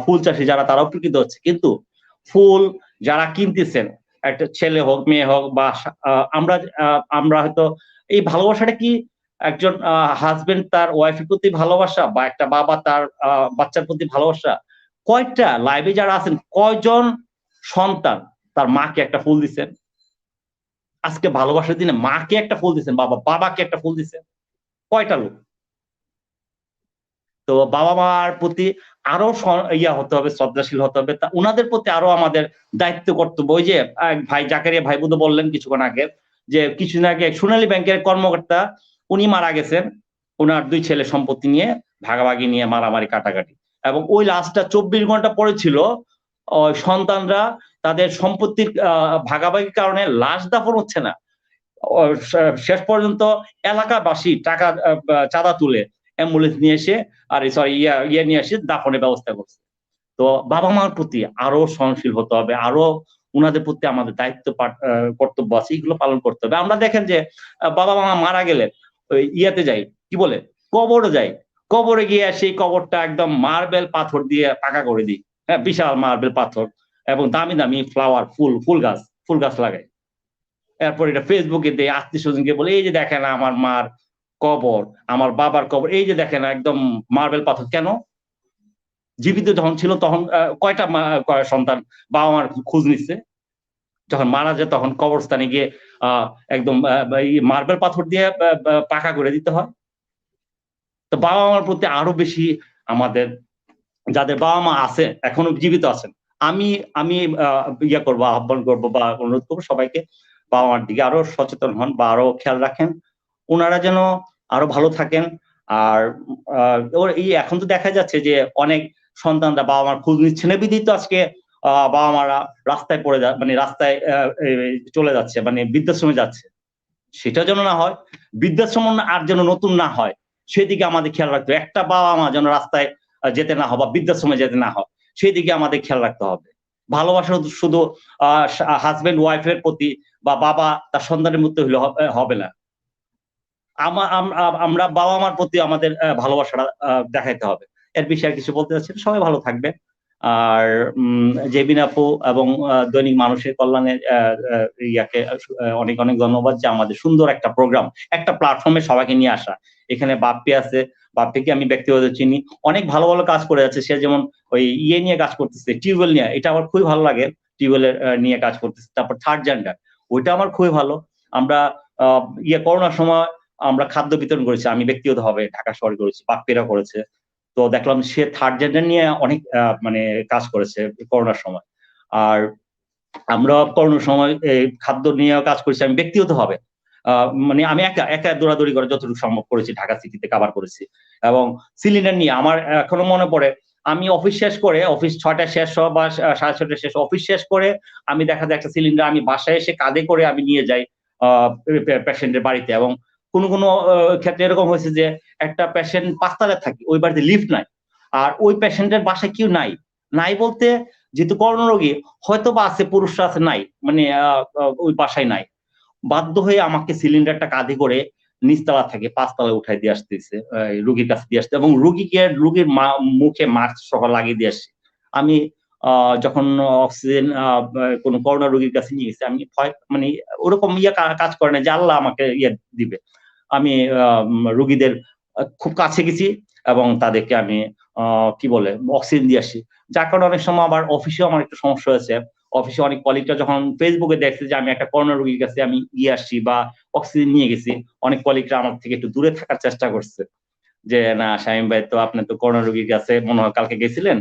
ফুল চাষি যারা তারাও উপকৃত হচ্ছে। কিন্তু ফুল যারা কিনতেছেন, একটা ছেলে হোক মেয়ে হোক বা আমরা হয়তো, এই ভালোবাসাটা কি একজন হাজবেন্ড তার ওয়াইফের প্রতি ভালোবাসা, বা একটা বাবা তার বাচ্চার প্রতি ভালোবাসা? কয়টা লাইভে যারা আছেন, কয়জন সন্তান তার মাকে একটা ফুল দিচ্ছেন? আজকে ভালোবাসার দিনে মাকে একটা ফুল দিচ্ছেন, বাবাকে একটা ফুল দিচ্ছেন, কয়টা লোক? তো বাবা মার প্রতি আরো হতে হবে, শ্রদ্ধাশীল হতে হবে, ওনাদের প্রতি আরো আমাদের দায়িত্ব কর্তব্য। ওই যে ভাই জাকারিয়া ভাই বুধ বললেন কিছুক্ষণ আগে, যে কিছুদিন আগে সোনালী ব্যাংকের কর্মকর্তা উনি মারা গেছেন, ওনার 2 ছেলে সম্পত্তি নিয়ে ভাগাভাগি নিয়ে মারামারি কাটাকাটি, এবং ওই লাশটা 24 ঘন্টা পরে ছিল, সন্তানরা তাদের সম্পত্তির ভাগাভাগির কারণে লাশ দাফন হচ্ছে না। শেষ পর্যন্ত এলাকাবাসী টাকা চাঁদা তুলে অ্যাম্বুলেন্স নিয়ে এসে, আর সরি নিয়ে এসে দাফনের ব্যবস্থা করছে। তো বাবা মার প্রতি আরো সহনশীল হতে হবে, আরো উনাদের প্রতি আমাদের দায়িত্ব কর্তব্য আছে, এগুলো পালন করতে হবে। আমরা দেখেন যে বাবা মা মারা গেলে ওই যাই, কি বলে, কবরে যাই, কবরে গিয়ে সেই কবরটা একদম মার্বেল পাথর দিয়ে পাকা করে দিই, হ্যাঁ, বিশাল মার্বেল পাথর, এবং দামি দামি ফ্লাওয়ার, ফুল গাছ লাগাই। এরপর এটা ফেসবুকে দিয়ে আত্মীয় স্বজনকে বলে, এই যে দেখেন আমার মার কবর, আমার বাবার কবর, এই যে দেখেন একদম মার্বেল পাথর। কেন? জীবিত যখন ছিল তখন কয়টা সন্তান বাবা মার খোঁজ নিচ্ছে? যখন মারা যায় তখন কবরস্থানে গিয়ে একদম মার্বেল পাথর দিয়ে পাকা করে দিতে হয়। তো বাবা মার প্রতি আরো বেশি আমাদের, যাদের বাবা মা আছে, এখনো জীবিত আছেন, আমি করবো, আহ্বান করবো বা অনুরোধ করবো সবাইকে, বাবা মার দিকে আরো সচেতন হন বা আরো খেয়াল রাখেন, ওনারা যেন আরো ভালো থাকেন। আর এই এখন তো দেখা যাচ্ছে যে অনেক সন্তানরা বাবা মার খোঁজ নিচ্ছে না, বিদিত আজকে বাবা মারা রাস্তায় পড়ে মানে রাস্তায় চলে যাচ্ছে, মানে বৃদ্ধাশ্রমে যাচ্ছে, সেটা যেন না হয়, বৃদ্ধাশ্রম আর যেন নতুন না হয়, সেদিকে আমাদের খেয়াল রাখতে হবে। একটা বাবা মা যেন রাস্তায় যেতে না হয় বা বৃদ্ধাশ্রমে যেতে না হয়, সেদিকে আমাদের খেয়াল রাখতে হবে। ভালোবাসা শুধু হাজবেন্ড ওয়াইফের প্রতি বা বাবা তার সন্তানের মধ্যে হলে হবে না। আমরা বাবা মার প্রতি আমাদের ভালোবাসাটা দেখাইতে হবে। এর বিষয়ে কিছু বলতে চাচ্ছি। সবাই ভালো থাকবে। আর জেবিন আপু এবং দৈনিক মানুষের কল্যাণের ইয়াকে অনেক অনেক ধন্যবাদ যে আমাদের সুন্দর একটা প্রোগ্রাম, একটা প্ল্যাটফর্মে সবাইকে নিয়ে আসা। এখানে বাপ্পি আছে, বাপ্পিকে আমি ব্যক্তিগত চিনি, অনেক ভালো ভালো কাজ করে যাচ্ছে। সে যেমন ওই ইয়ে নিয়ে কাজ করতেছে, টিউবওয়েল নিয়ে, এটা আমার খুবই ভালো লাগে। টিউবওয়েলের নিয়ে কাজ করতেছে। তারপর থার্ড জেন্ডার, ওইটা আমার খুবই ভালো। আমরা করোনার সময় আমরা খাদ্য বিতরণ করেছি, আমি ব্যক্তিগতভাবে ঢাকা শহরে করেছি, বাপ্পিরা করেছে। তো দেখলাম সে থার্ড জেন্ডার নিয়ে অনেক মানে কাজ করেছে করোনার সময়। আর আমরা করোনার সময় খাদ্য নিয়ে কাজ করেছি আমি ব্যক্তিগতভাবে। মানে আমি একা দৌড়াদৌড়ি করে যতটুকু সম্ভব করেছি, ঢাকা সিটিতে কভার করেছি। এবং সিলিন্ডার নিয়ে আমার এখনো মনে পড়ে, আমি অফিস শেষ করে, অফিস 6টায় শেষ হওয়া বা 6:30 শেষ, অফিস শেষ করে আমি দেখা যায় একটা সিলিন্ডার আমি বাসায় এসে কাঁধে করে আমি নিয়ে যাই পেশেন্টের বাড়িতে। এবং কোনো ক্ষেত্রে এরকম হয়েছে যে একটা পেশেন্ট 5 তলায় থাকে, ওই বাড়িতে লিফট নাই, আর ওই পেশেন্টের বাসায় কেউ নাই বলতে যেহেতু করোনা রোগী হয়তো বা আছে, পুরুষরা আছে, নাই, মানে ওই বাসায় নাই। বাধ্য হয়ে আমাকে সিলিন্ডারটা কাঁধে করে নিচতলা থেকে 5 তলায় উঠাই দিয়ে আসতেছে, রুগীর কাছে দিয়ে আসতে, এবং রুগীর মুখে মাস্ক সহ লাগিয়ে দিয়ে আসছে। আমি যখন অক্সিজেন কোনো করোনা রোগীর কাছে নিয়ে গেছি, আমি মানে ওরকম কাজ করে না যে আল্লাহ আমাকে দিবে। আমি রুগীদের খুব কাছে গেছি এবং তাদেরকে আমি কি বলে অক্সিজেন দিয়ে আসি। যার কারণে অনেক সময় আবার অফিসেও আমার একটু সমস্যা হয়েছে। অফিসে অনেক কলিগরা যখন ফেসবুকে দেখছে যে আমি একটা করোনা রোগীর কাছে আমি আসছি বা অক্সিজেন নিয়ে গেছি, অনেক কলিগরা আমার থেকে একটু দূরে থাকার চেষ্টা করছে, যে না শামীম ভাই তো আপনি তো করোনা রোগীর কাছে মনে হয় কালকে গেছিলেন,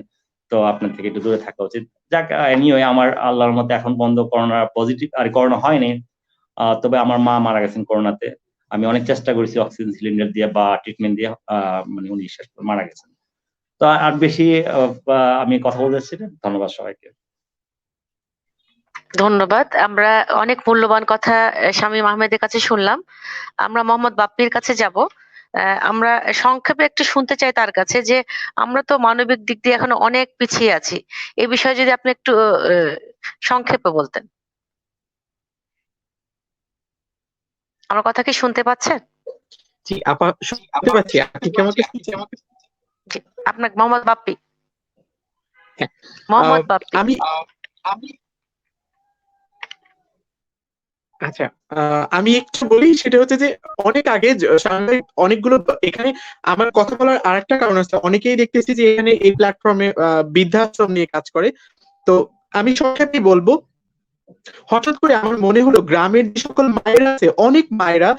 তো আপনার থেকে একটু দূরে থাকা উচিত। যাক, এনিওয়ে আমার আল্লাহর মতে এখন বন্ধ, করোনা পজিটিভ আর করোনা হয়নি। তবে আমার মা মারা গেছেন করোনাতে। আমি অনেক চেষ্টা করেছি অক্সিজেন সিলিন্ডার দিয়ে বা ট্রিটমেন্ট দিয়ে, মানে উনি শেষ মারা গেছেন। তো আর বেশি আমি কথা বলতে চাচ্ছি না। ধন্যবাদ সবাইকে। ধন্যবাদ। আমরা অনেক মূল্যবান কথা শামীম আহমেদের কাছে শুনলাম। আমরা মোহাম্মদ বাপ্পির কাছে যাব। আমরা সংক্ষেপে একটু শুনতে চাই তার কাছে যে আমরা তো মানবিক দিক দিয়ে এখনো অনেক পিছিয়ে আছি, এই বিষয়ে যদি আপনি একটু সংক্ষেপে বলতেন। আমার কথা কি শুনতে পাচ্ছেন? জি আপা, শুনতে পাচ্ছি। আপনি কি আমাকে শুনছেন? জি, আপনার মোহাম্মদ বাপ্পি। হ্যাঁ, মোহাম্মদ বাপ্পি। আচ্ছা, আমি একটু বলি, সেটা হচ্ছে যে অনেক আগে অনেকগুলো এখানে আমার কথা বলার আরেকটা কারণ আছে। অনেকেই দেখতেছি যে এখানে এই প্ল্যাটফর্মে বৃদ্ধাশ্রম নিয়ে কাজ করে। তো আমি সংক্ষেপে বলবো, হঠাৎ করে আমার মনে হলো গ্রামের যে সকল মায়েরা আছে, অনেক মায়েরা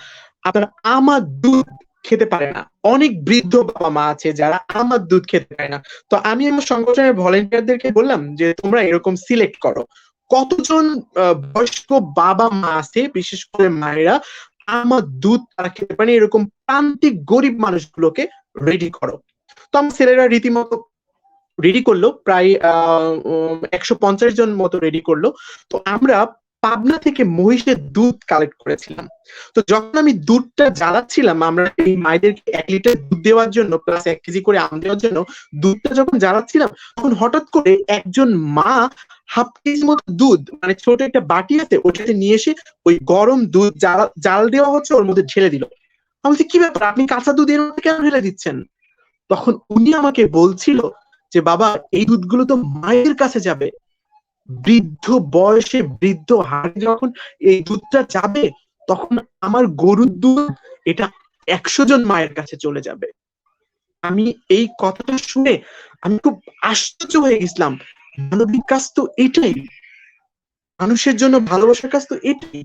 আপনার আমার দুধ খেতে পারে না। অনেক বৃদ্ধ বাবা মা আছে যারা আমার দুধ খেতে পারে না। তো আমি আমার সংগঠনের ভলেন্টিয়ারদেরকে বললাম যে তোমরা এরকম সিলেক্ট করো কতজন বয়স্ক বাবা মা আছে, বিশেষ করে মায়েরা আমার দুধ তারা খেতে পারে, এরকম প্রান্তিক গরিব মানুষগুলোকে রেডি করো। তো আমার ছেলেরা রীতিমতো রেডি করলো, প্রায় 150 জন মতো রেডি করলো। তো আমরা পাবনা থেকে মহিষের দুধ কালেক্ট করেছিলাম। তো যখন আমি দুধটা জ্বালাচ্ছিলাম, আমরা এই মায়েদেরকে 1 লিটার দুধ দেওয়ার জন্য প্লাস 1 কেজি করে আম দেওয়ার জন্য দুধটা যখন জ্বালাচ্ছিলাম, তখন হঠাৎ করে একজন মা হাফ কেজি মতো দুধ, মানে ছোট একটা বাটি আছে, ওটাতে নিয়ে এসে ওই গরম দুধ জাল দেওয়া হচ্ছে ওর মধ্যে ঢেলে দিল। আমি বলছি কি ব্যাপার, আপনি কাঁচা দুধ এর মধ্যে কেন ঢেলে দিচ্ছেন? তখন উনি আমাকে বলছিল যে বাবা, এই দুধগুলো তো মায়ের কাছে যাবে, বৃদ্ধ বয়সে বৃদ্ধ হাড়ে যখন এই দুধটা যাবে, তখন আমার গরুর দুধ এটা 100 জন মায়ের কাছে চলে যাবে। আমি এই কথাটা শুনে আমি খুব আশ্চর্য হয়ে গেছিলাম। মানবিক কাজ তো এটাই, মানুষের জন্য ভালোবাসার কাজ তো এটাই।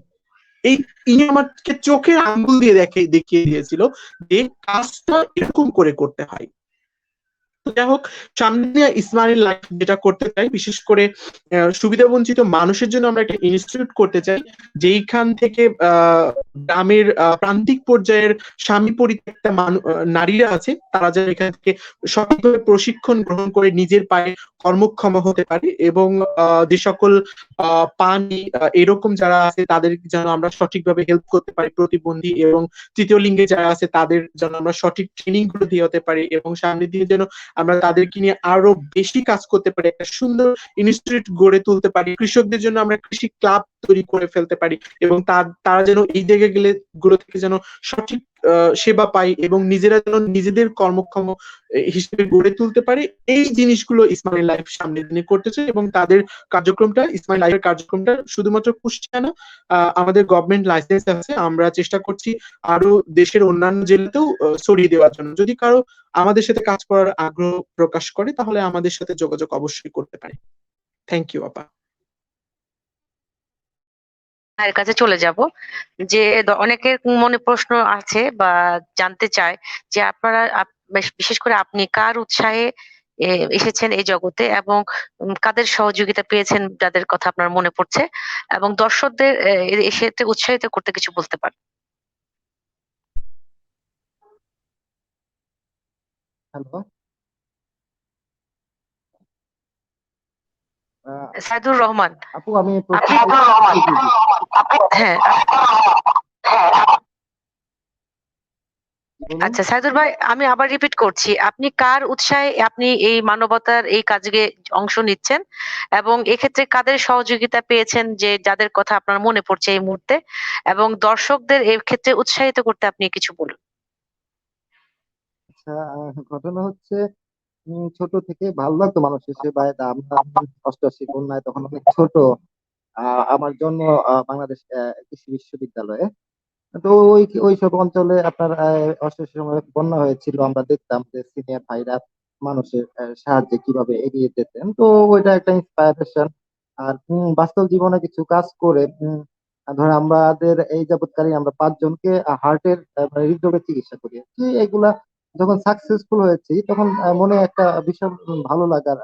এই ইনি আমাকে চোখের আঙ্গুল দিয়ে দেখিয়ে দিয়েছিল যে কাজটা এরকম করে করতে হয়। তো যাই হোক, সামনে দিয়ে ইসমাইল লাইফ যেটা করতে চাই, বিশেষ করে সুবিধাবঞ্চিত মানুষের জন্য আমরা একটা ইনস্টিটিউট করতে চাই, যেইখান থেকে গ্রামের প্রান্তিক পর্যায়ের স্বামী পরিত্যক্তা নারীরা আছে, তারা যেন এখান থেকে সঠিকভাবে প্রশিক্ষণ গ্রহণ করে নিজের পায়ে কর্মক্ষম হতে পারে, এবং যে সকল পানি এরকম যারা আছে তাদের যেন আমরা সঠিকভাবে হেল্প করতে পারি, প্রতিবন্ধী এবং তৃতীয় লিঙ্গে যারা আছে তাদের যেন আমরা সঠিক ট্রেনিং গুলো দিয়ে হতে পারি, এবং সামনে দিয়ে যেন আমরা তাদেরকে নিয়ে আরো বেশি কাজ করতে পারি, একটা সুন্দর ইনস্টিটিউট গড়ে তুলতে পারি, কৃষকদের জন্য আমরা কৃষি ক্লাব তৈরি করে ফেলতে পারি, এবং তারা যেন এই গুলো থেকে যেন সঠিক সেবা পায় এবং নিজেরা যেন নিজেদের কর্মক্ষম হিসেবে গড়ে তুলতে পারে। এই জিনিসগুলো ইসমাইল লাইফ সামনের দিনে করতেছে, এবং তাদের কার্যক্রমটা, ইসমাইল লাইফের কার্যক্রমটা শুধুমাত্র কুষ্টিয়া না, আমাদের গভর্নমেন্ট লাইসেন্স আছে, আমরা চেষ্টা করছি আরো দেশের অন্যান্য জেলাতেও ছড়িয়ে দেওয়ার জন্য। যদি কারো আমাদের সাথে কাজ করার আগ্রহ প্রকাশ করে তাহলে আমাদের সাথে যোগাযোগ অবশ্যই করতে পারে। থ্যাংক ইউ আপা। এর কাছে চলে যাব, যে অনেকের মনে প্রশ্ন আছে বা জানতে চায় যে আপনারা বিশেষ করে আপনি কার উৎসাহে এসেছেন এই জগতে, এবং কাদের সহযোগিতা পেয়েছেন যাদের কথা আপনার মনে পড়ছে, এবং দর্শকদের এসে উৎসাহিত করতে কিছু বলতে পারেন। হ্যালো, সাইদুর রহমান, আপু আমি আপনি হ্যাঁ বলুন। আচ্ছা সাইদুর ভাই, আমি আবার রিপিট করছি, আপনি কার উৎসাহে আপনি এই মানবতার এই কাজে অংশ নিচ্ছেন, এবং এক্ষেত্রে কাদের সহযোগিতা পেয়েছেন যে যাদের কথা আপনার মনে পড়ছে এই মুহূর্তে, এবং দর্শকদের এর ক্ষেত্রে উৎসাহিত করতে আপনি কিছু বলুন। আচ্ছা, ঘটনা হচ্ছে ছোট থেকে ভালো লাগতো মানুষের সেবায়। তা আমরা অষ্টআশি বন্যায় তখন অনেক ছোট। আমার জন্ম বাংলাদেশ কৃষি বিশ্ববিদ্যালয়ে। তো ওই সব অঞ্চলে আপনার অষ্টাশির সময় বন্যা হয়েছিল, আমরা দেখতাম যে সিনিয়র ভাইরা মানুষের সাহায্যে কিভাবে এগিয়ে যেতেন। তো ওইটা একটা ইন্সপায়ারেশন। আর বাস্তব জীবনে কিছু কাজ করে ধর আমাদের এই যাবৎকালীন আমরা 5 জনকে হার্টের হৃদরোগের চিকিৎসা করিয়েছি। এগুলা যখন সাকসেসফুল হয়েছি তখন মনে একটা বিশাল ভালো লাগার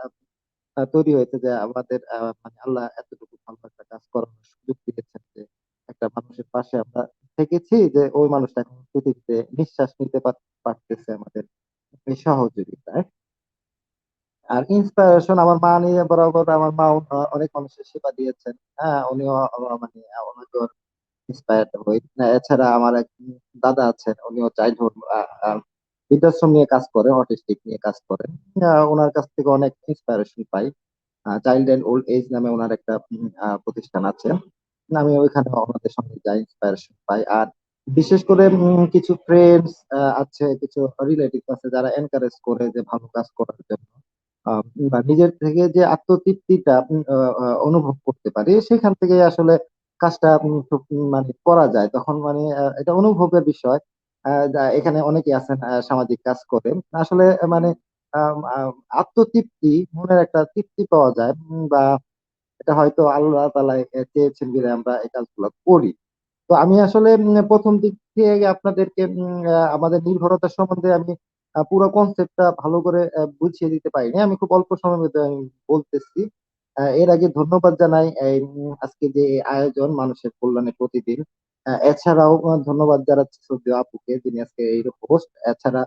তৈরি হয়েছে যে আমাদের মানে আল্লাহ এতটুকু ভালো একটা কাজ করার সুযোগ দিয়েছেন, যে একটা মানুষের পাশে আমরা থেকেছি, যে ওই মানুষটা এখন পৃথিবীতে নিঃশ্বাস নিতে পারতেছে আমাদের এই সহযোগিতায়। আর ইন্সপিরেশন আমার মা নিয়ে বরাবর, আমার মা অনেক মানুষের সেবা দিয়েছেন। হ্যাঁ, উনিও মানে ওনাকে ইন্সপায়ার্ড হই। এছাড়া আমার এক দাদা আছেন, উনিও চাইল্ডহুড বৃদ্ধাশ্রম নিয়ে কাজ করেন, অটিস্টিক নিয়ে কাজ করেন। ওনার কাছ থেকে অনেক ইন্সপিরেশন পাই। চাইল্ড এন্ড ওল্ড এজ নামে ওনার একটা প্রতিষ্ঠান আছে। আমি ওইখানে ওনাদের সঙ্গে যাই, ইন্সপিরেশন পাই। আর বিশেষ করে কিছু ফ্রেন্ডস আছে, কিছু রিলেটিভ আছে যারা এনকারেজ করে যে ভালো কাজ করার জন্য। আহ, বা নিজের থেকে যে আত্মতৃপ্তিটা অনুভব করতে পারি, সেখান থেকে আসলে কাজটা খুব মানে করা যায় তখন, মানে এটা অনুভবের বিষয়। এখানে অনেকে আছেন সামাজিক কাজ করে আসলে, মানে আত্মতৃপ্তি, মনের একটা তৃপ্তি পাওয়া যায়। বা এটা হয়তো আল্লাহ তাআলা চেয়েছেন বলে আমরা এই কাজগুলো করি। তো আমি আসলে প্রথম দিক থেকে আপনাদেরকে আমাদের নির্ভরতা সম্বন্ধে আমি পুরো কনসেপ্টটা ভালো করে বুঝিয়ে দিতে পারিনি। আমি খুব অল্প সময়ের মধ্যে আমি বলতেছি। এর আগে ধন্যবাদ জানাই এই আজকে যে এই আয়োজন মানুষের কল্যাণে প্রতিদিন। এছাড়াও ধন্যবাদ জানাচ্ছি শ্রদ্ধেয় আপুকে, যিনি আজকে এই হোস্ট। এছাড়া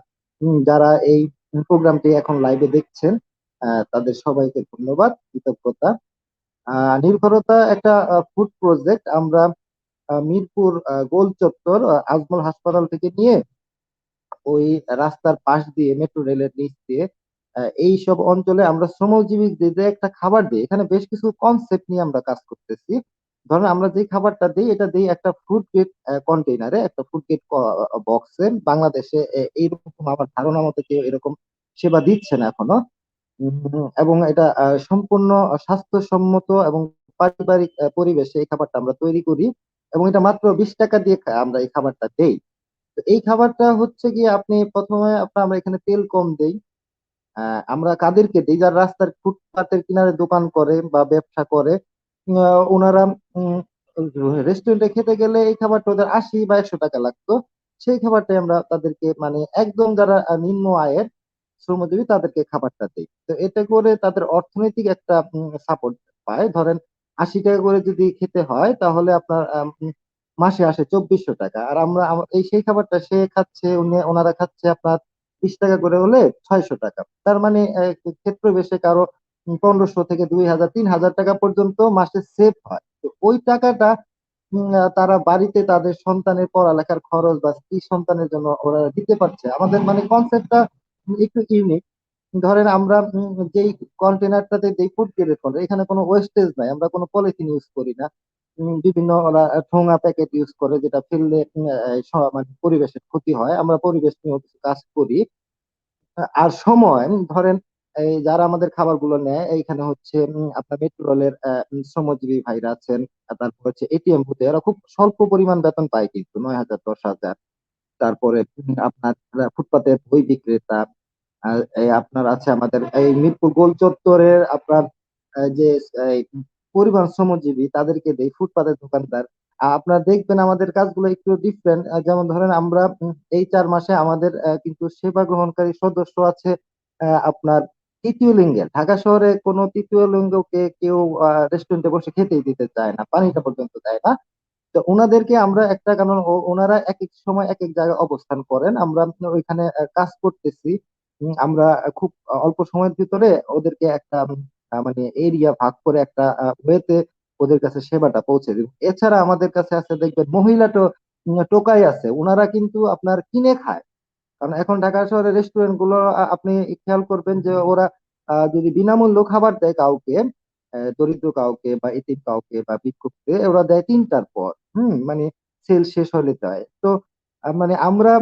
যারা এই প্রোগ্রামটি এখন লাইভে দেখছেন, তাদের সবাইকে ধন্যবাদ, কৃতজ্ঞতা। নির্ভরতা একটা ফুড প্রজেক্ট। আমরা মিরপুর গোল চত্বর আজমল হাসপাতাল থেকে নিয়ে ওই রাস্তার পাশ দিয়ে মেট্রো রেলের নিচ দিয়ে এই সব অঞ্চলে আমরা শ্রমজীবীদের একটা খাবার দিই। এখানে বেশ কিছু কনসেপ্ট নিয়ে আমরা কাজ করতেছি। ধরেন আমরা যে খাবারটা দিই, এটা দিই একটা ফুড গ্রেড কন্টেইনারে, একটা ফুড গ্রেড বক্সে। বাংলাদেশে এইরকম আমার ধারণা মতো কেউ এরকম সেবা দিচ্ছে না এখনো। এবং এটা সম্পূর্ণ স্বাস্থ্যসম্মত এবং পারিবারিক পরিবেশে এই খাবারটা আমরা তৈরি করি, এবং এটা মাত্র 20 টাকা দিয়ে আমরা এই খাবারটা দেই। তো এই খাবারটা হচ্ছে গিয়ে আপনি প্রথমে আমরা এখানে তেল কম দেই। আমরা কাদেরকে দিই? যারা রাস্তার ফুটপাতের কিনারে দোকান করে বা ব্যবসা করে, ওনারা রেস্টুরেন্টে খেতে গেলে এই খাবারটা ওদের 80 বা 100 টাকা লাগতো। সেই খাবারটাই আমরা তাদেরকে, মানে একদম যারা নিম্ন আয়ের, শ্রমজীবী তাদেরকে খাবারটা দেই। তো এতে করে তাদের অর্থনৈতিক একটা সাপোর্ট পায়। ধরেন ৮০ টাকা করে যদি খেতে হয় তাহলে আপনার মাসে আসে ২৪০০ টাকা। আর আমরা এই সেই খাবারটা সে খাচ্ছে, ওনারা খাচ্ছে আপনার ২০ টাকা করে হলে ৬০০ টাকা। তার মানে ক্ষেত্র বিশেষে কারো ১৫০০ থেকে ২০০০ ৩০০০ টাকা পর্যন্ত মাসে সেভ হয়। তো ওই টাকাটা তারা বাড়িতে তাদের সন্তানের পড়ালেখার খরচ বা স্ত্রী সন্তানের জন্য ওরা দিতে পারছে। আমাদের মানে কনসেপ্টটা একটু ইউনিক। ধরেন আমরা যেই কন্টেনারটাতে দেই ফুড গ্রেড কন্টেনার, এখানে কোনো ওয়েস্টেজ নাই, আমরা কোনো পলিথিন ইউজ করি না। বিভিন্ন ওরা ঠোঙা প্যাকেট ইউজ করে যেটা ফেললে মানে পরিবেশের ক্ষতি হয়। আমরা পরিবেশ নিয়েও কিছু কাজ করি। আর সময় ধরেন এই যারা আমাদের খাবারগুলো নেয় এইখানে হচ্ছে আপনার মেট্রো রেলের শ্রমজীবী ভাইরা আছেন। তারপর হচ্ছে এটিএম বুথে এরা খুব স্বল্প পরিমাণ বেতন পায় কিন্তু ৯,০০০ ১০,০০০। তারপরে আপনার ফুটপাতের বই বিক্রেতা, আর এই আপনার আছে আমাদের এই মিরপুর গোল চত্বরের আপনার যে এই পরিবহন শ্রমজীবী তাদেরকে দেই, ফুটপাতের দোকানদার। আপনারা দেখবেন আমাদের কাজগুলো একটু ডিফারেন্ট। যেমন ধরেন আমরা এই ৪ মাসে আমাদের কিন্তু সেবা গ্রহণকারী সদস্য আছে আপনার তৃতীয় লিঙ্গের। ঢাকা শহরে কোনো তৃতীয় লিঙ্গকে কেউ রেস্টুরেন্টে বসে খেতেই দিতে চায় না, পানিটা পর্যন্ত দেয় না। তো উনাদেরকে আমরা একটা, কারণ ওনারা একেক সময় একেক জায়গায় অবস্থান করেন, আমরা ওইখানে কাজ করতেছি। আমরা খুব অল্প সময়ের ভিতরে ওদেরকে একটা মানে এরিয়া ভাগ করে একটা ওয়েতে ওদের কাছে সেবাটা পৌঁছে দিব। এছাড়া আমাদের কাছে আছে দেখবেন মহিলা টোকাই আছে, উনারা কিন্তু আপনার কিনে খায়। কারণ এখন ঢাকা শহরের রেস্টুরেন্ট গুলো আপনি খেয়াল করবেন যে ওরা যদি বিনামূল্য খাবার দেয় কাউকে, দরিদ্র কাউকে বা এতিম কাউকে বা ভিক্ষুককে, ওরা দেয় ৩টার পর। মানে সেল শেষ হলে দেয়। তো মানে আমরা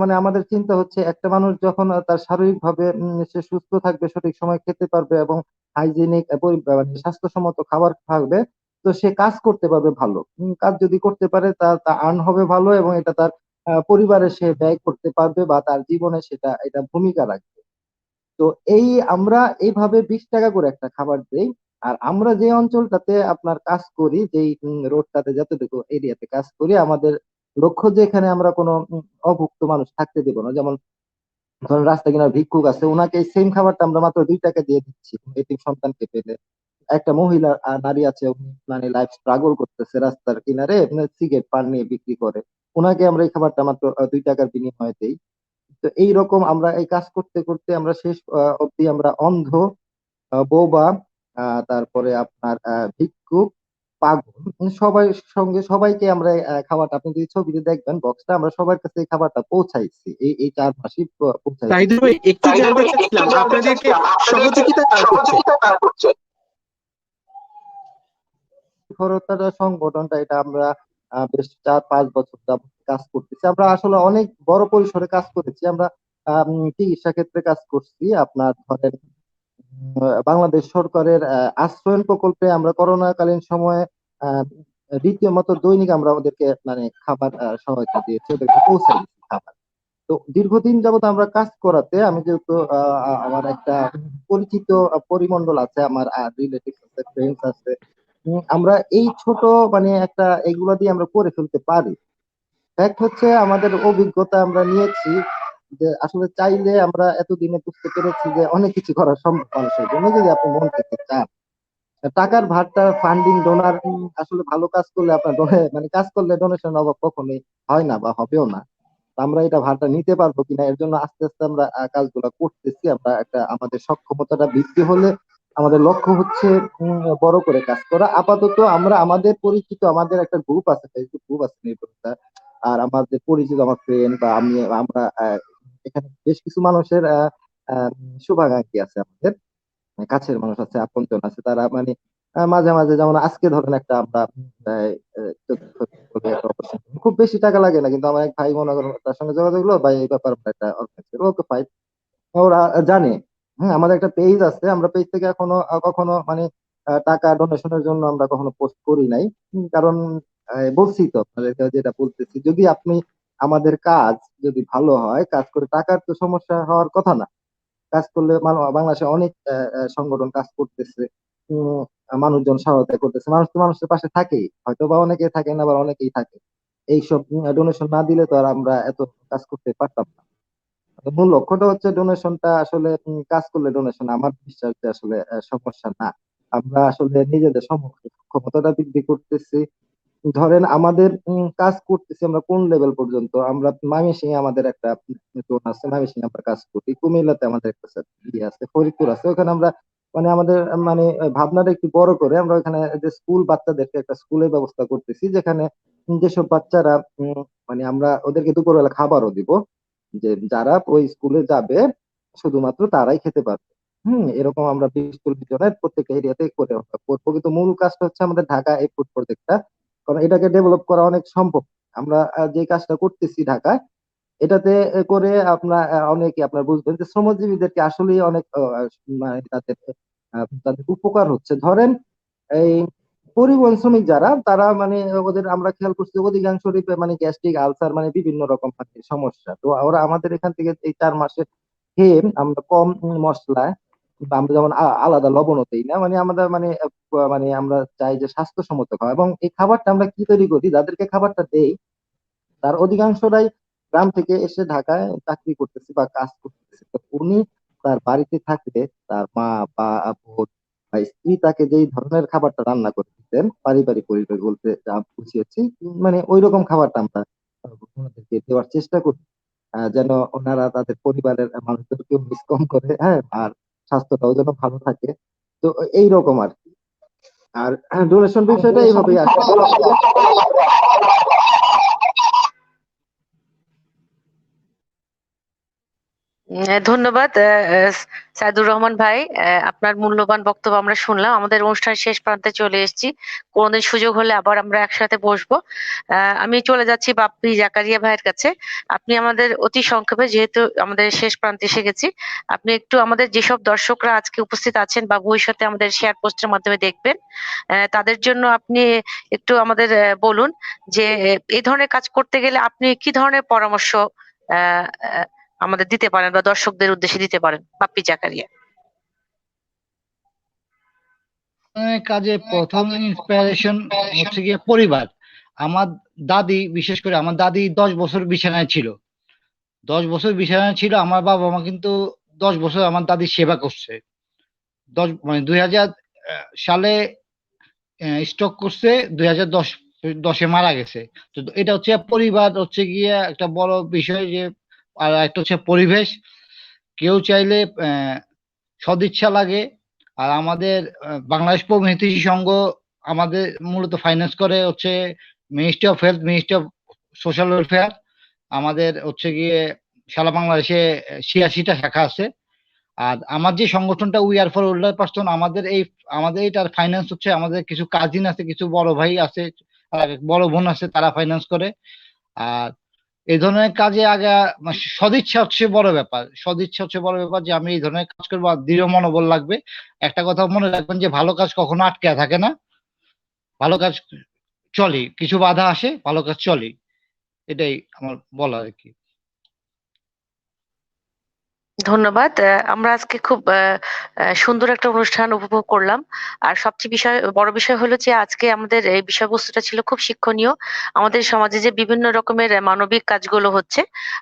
মানে আমাদের চিন্তা হচ্ছে একটা মানুষ যখন তার শারীরিক ভাবে সে সুস্থ থাকবে, সঠিক সময় খেতে পারবে এবং হাইজেনিক মানে স্বাস্থ্যসম্মত খাবার খাবে, তো সে কাজ করতে পারবে ভালো। কাজ যদি করতে পারে তার আর্ন হবে ভালো এবং এটা তার পরিবারে সে ব্যয় করতে পারবে বা তার জীবনে এটা ভূমিকা রাখবে। তো আমরা এইভাবে ২০ টাকা করে একটা খাবার দেই। আর আমরা যে অঞ্চলটাতে আপনার কাজ করি, যেই রোডটাতে যতটুকু এরিয়াতে কাজ করি, আমাদের লক্ষ্য যে এখানে আমরা কোনো অভুক্ত মানুষ থাকতে দেব না। যেমন ধরেন রাস্তা কিনার ভিক্ষুক আছে, উনাকে সেম খাবারটা আমরা মাত্র ২ টাকা দিয়ে দিচ্ছি এতিম সন্তানকে পেলে। একটা মহিলা নারী আছে, উনি মানে লাইফ স্ট্রাগল করতেছে রাস্তার কিনারে, সিগারেট পান নিয়ে বিক্রি করে, উনাকে আমরা এই খাবারটা মাত্র ২ টাকার বিনিময়ে দেই। তো এইরকম আমরা এই কাজ করতে করতে আমরা শেষ অবধি আমরা অন্ধ, বোবা, তারপরে আপনার ভিক্ষুক, পাগল, সবাই সঙ্গে সবাইকে আমরা খাবারটা, আপনি যদি ছবিতে দেখবেন বক্সটা, আমরা সবার কাছে এই খাবারটা পৌঁছাইছি এই ৪ মাসই পৌঁছাই সাইদুর দিচ্ছি। ভাই, একটু জানতে চাচ্ছিলাম আপনাদেরকে সহযোগিতা কারা করছে? নির্ভরতার সংগঠনটা, এটা আমরা বেশ ৪-৫ বছর যাবত কাজ করতেছি। আমরা আসলে অনেক বড় পরিসরে কাজ করেছি। আমরা চিকিৎসা ক্ষেত্রে কাজ করছি। আপনার ধরেন বাংলাদেশ সরকারের আশ্রয়ণ প্রকল্পে আমরা করোনাকালীন সময়ে আহ রীতিমতো দৈনিক আমরা ওদেরকে মানে খাবার সহায়তা দিয়েছি, ওদেরকে পৌঁছাই দিচ্ছি খাবার। তো দীর্ঘদিন যাবত আমরা কাজ করাতে আমি যেহেতু আমার একটা পরিচিত পরিমণ্ডল আছে, আমার রিলেটিভ আছে, ফ্রেন্ডস আছে। আমরা এই ছোট মানে একটা এগুলা দিয়ে আমরা করে ফেলতে পারি। ফ্যাক্ট হচ্ছে আমাদের অভিজ্ঞতা আমরা নিয়েছি যে আসলে চাইলে আমরা এতদিনে বুঝতে পেরেছি যে অনেক কিছু করা সম্ভব মানুষের জন্য, যদি আপনি মন থেকে চান। টাকার ভারটা ফান্ডিং ডোনার আসলে ভালো কাজ করলে আপনার মানে কাজ করলে ডোনেশন অভাব কখনোই হয় না বা হবেও না। তো আমরা এটা ভারটা নিতে পারবো কিনা এর জন্য আস্তে আস্তে আমরা কাজগুলা করতেছি। আমরা একটা আমাদের সক্ষমতাটা বৃদ্ধি হলে আমাদের লক্ষ্য হচ্ছে বড় করে কাজ করা। আপাতত আমরা আমাদের পরিচিত আমাদের একটা গ্রুপ আছে, ফেসবুক গ্রুপ আছে নির্ভরতা। আর আমাদের পরিচিত আমার ফ্রেন্ড বা আমরা এখানে বেশ কিছু মানুষের শুভাকাঙ্ক্ষী আছে আমাদের, কাছের মানুষ আছে, আপনজন আছে, তারা মানে মাঝে মাঝে, যেমন আজকে ধরেন একটা আমরা আহ, চতুর্থ করে একটা operation, খুব বেশি টাকা লাগে না, কিন্তু আমার এক ভাই মনে করেন তার সঙ্গে যোগাযোগ হলো, ভাই এই ব্যাপার আমরা একটা অর্গানাইজ করবো, ওকে ফাইন। ওরা জানে। আমাদের একটা পেজ আছে, আমরা পেজ থেকে এখনো কখনো মানে টাকা ডোনেশনের জন্য আমরা কখনো পোস্ট করি নাই। কারণ বলছি তো আপনাদেরকে যেটা বলতেছি, যদি আপনি আমাদের কাজ যদি ভালো হয়, কাজ করে টাকার তো সমস্যা হওয়ার কথা না। কাজ করলে বাংলাদেশে অনেক সংগঠন কাজ করতেছে, উম, মানুষজন সহায়তা করতেছে, মানুষ তো মানুষের পাশে থাকেই, হয়তো বা অনেকে থাকে না, আবার অনেকেই থাকে। এইসব ডোনেশন না দিলে তো আর আমরা এত কাজ করতে পারতাম না। তো মূল লক্ষ্যটা হচ্ছে ডোনেশনটা আসলে কাজ করলে ডোনেশন আমার বিশ্বাস যে আসলে সমস্যা না। আমরা আসলে নিজেদের ক্ষমতাটা বৃদ্ধি করতেছি। ধরেন আমাদের কাজ করতেছি আমরা কোন লেভেল পর্যন্ত, আমরা ময়মনসিংহে আমাদের একটা জোন আছে, ময়মনসিংহে আমরা কাজ করি, কুমিল্লাতে আমাদের একটা আছে, ফরিদপুর আছে, ওখানে আমরা মানে আমাদের মানে ভাবনাটা একটু বড় করে আমরা ওখানে যে স্কুল বাচ্চাদেরকে একটা স্কুলের ব্যবস্থা করতেছি, যেখানে যেসব বাচ্চারা মানে আমরা ওদেরকে দুপুরবেলা খাবারও দিব, যে যারা ওই স্কুলে যাবে শুধুমাত্র তারাই খেতে পারবে। এরকম আমরা 20-40 জনের প্রত্যেক এরিয়াতে করে করবো, কিন্তু মূল কাজটা হচ্ছে আমাদের ঢাকা এই ফুড প্রজেক্টটা, কারণ এটাকে ডেভেলপ করা অনেক সম্ভব। আমরা যে কাজটা করতেছি ঢাকায়, এটাতে করে আপনার অনেকে আপনার বুঝবেন যে শ্রমজীবীদেরকে আসলেই অনেক মানে তাদের উপকার হচ্ছে। ধরেন এই পরিবহন শ্রমিক যারা, তারা মানে ওদের আমরা খেয়াল করছি অধিকাংশরই মানে গ্যাস্ট্রিক আলসার মানে বিভিন্ন রকম মানে সমস্যা। তো ওরা আমাদের এখান থেকে এই 4 মাসে খেয়ে আমরা কম মশলায় বা আমরা যেমন আলাদা লবণও দেই না, মানে আমাদের মানে মানে আমরা চাই যে স্বাস্থ্যসম্মত খাওয়া। এবং এই খাবারটা আমরা কি তৈরি করি, যাদেরকে খাবারটা দেই তার অধিকাংশরাই গ্রাম থেকে এসে ঢাকায় চাকরি করতেছে বা কাজ করতেছে। তো উনি তার বাড়িতে থাকলে তার মা বা বোন বা স্ত্রী তাকে যেই ধরনের খাবারটা রান্না করে দিতেন, পারিবারিক পরিবেশ বলতে যা বুঝিয়েছি, মানে ওই রকম খাবারটা আমরা ওনাদেরকে দেওয়ার চেষ্টা করি, যেন ওনারা তাদের পরিবারের মানুষদেরকেও মিস কম করে, হ্যাঁ, আর স্বাস্থ্যটাও যেন ভালো থাকে। তো এইরকম আর কি। আর ডোনেশন বিষয়টা এইভাবেই আসে। ধন্যবাদ সাইদুর রহমান ভাই। আপনার মূল্যবান বক্তব্য আমরা শুনলাম। আমাদের অনুষ্ঠান শেষ প্রান্তে চলে এসেছি। কোনোদিন সুযোগ হলে আবার আমরা একসাথে বসবো। আমি চলে যাচ্ছি বাপ্পি জাকারিয়া ভাইয়ের কাছে। আপনি আমাদের অতি সংক্ষেপে, যেহেতু আমাদের শেষ প্রান্তে এসে গেছি, আপনি একটু আমাদের যেসব দর্শকরা আজকে উপস্থিত আছেন বা ভবিষ্যতে আমাদের শেয়ার পোস্টের মাধ্যমে দেখবেন, তাদের জন্য আপনি একটু আমাদের বলুন যে এই ধরনের কাজ করতে গেলে আপনি কি ধরনের পরামর্শ আহ আহ, আমাদের দিতে পারেন বা দর্শকদের উদ্দেশ্যে দিতে পারেন, বাপ্পি জাকারিয়া। কাজে প্রথম ইন্সপিরেশন হচ্ছে গিয়ে পরিবার। আমার দাদি, বিশেষ করে আমার দাদি 10 বছর বিছানায় ছিল। 10 বছর বিছানায় ছিল। আমার বাবা মা কিন্তু 10 বছর আমার দাদির সেবা করছে। মানে 2000 সালে স্ট্রোক করছে, 2010 মারা গেছে। তো এটা হচ্ছে পরিবার, হচ্ছে গিয়ে একটা বড় বিষয়। যে আর একটা হচ্ছে পরিবেশ। কেউ চাইলে সদিচ্ছা লাগে। আর আমাদের বাংলাদেশ প্রবীণ হিতৈষী সংঘ আমাদের মূলত ফাইন্যান্স করে হচ্ছে ministry of health, ministry of social welfare. আমাদের হচ্ছে গিয়ে সারা বাংলাদেশে 86টা শাখা আছে। আর আমার যে সংগঠনটা we are for older person, আমাদের এটার ফাইন্যান্স হচ্ছে আমাদের কিছু কাজিন আছে, কিছু বড় ভাই আছে, আর বড় বোন আছে, তারা ফাইন্যান্স করে। আর এই ধরনের কাজে আগে মানে সদিচ্ছা হচ্ছে বড় ব্যাপার। সদিচ্ছা হচ্ছে বড় ব্যাপার, যে আমি এই ধরনের কাজ করবো। আর দৃঢ় মনোবল লাগবে। একটা কথা মনে রাখবেন যে ভালো কাজ কখনো আটকে থাকে না। ভালো কাজ চলে, কিছু বাধা আসে, ভালো কাজ চলে। এটাই আমার বলার আর কি। ধন্যবাদ। আমরা আজকে খুব সুন্দর একটা অনুষ্ঠান উপভোগ করলাম। আর সবচেয়ে বড় বিষয় হলো যে আজকে আমাদের এই বিষয়বস্তুটা ছিল খুব শিক্ষণীয়। আমাদের সমাজে যে বিভিন্ন রকমের মানবিক কাজগুলো হচ্ছে,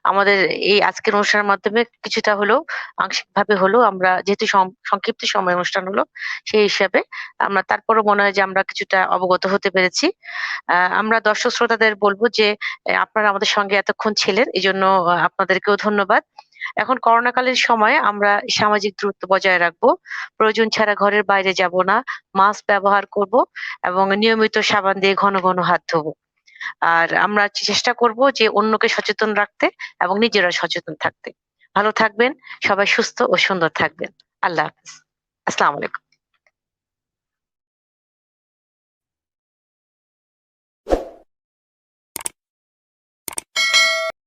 আমাদের এই আজকের অনুষ্ঠানের মাধ্যমে কিছুটা হলেও, আংশিকভাবে হলেও, আমরা যেহেতু সংক্ষিপ্ত সময় অনুষ্ঠান হলো, সেই হিসাবে আমরা তারপরও মনে হয় যে আমরা কিছুটা অবগত হতে পেরেছি। আমরা দর্শক শ্রোতাদের বলবো যে আপনারা আমাদের সঙ্গে এতক্ষণ ছিলেন, এই জন্য আপনাদেরকেও ধন্যবাদ। এখন করোনাকালীন সময়ে আমরা সামাজিক দূরত্ব বজায় রাখবো, প্রয়োজন ছাড়া ঘরের বাইরে যাব না, মাস্ক ব্যবহার করব এবং নিয়মিত সাবান দিয়ে ঘন ঘন হাত ধোবো। আর আমরা চেষ্টা করব যে অন্যকে সচেতন রাখতে এবং নিজেরা সচেতন থাকতে। ভালো থাকবেন, সবাই সুস্থ ও সুন্দর থাকবেন। আল্লাহ হাফেজ। আসসালামু আলাইকুম।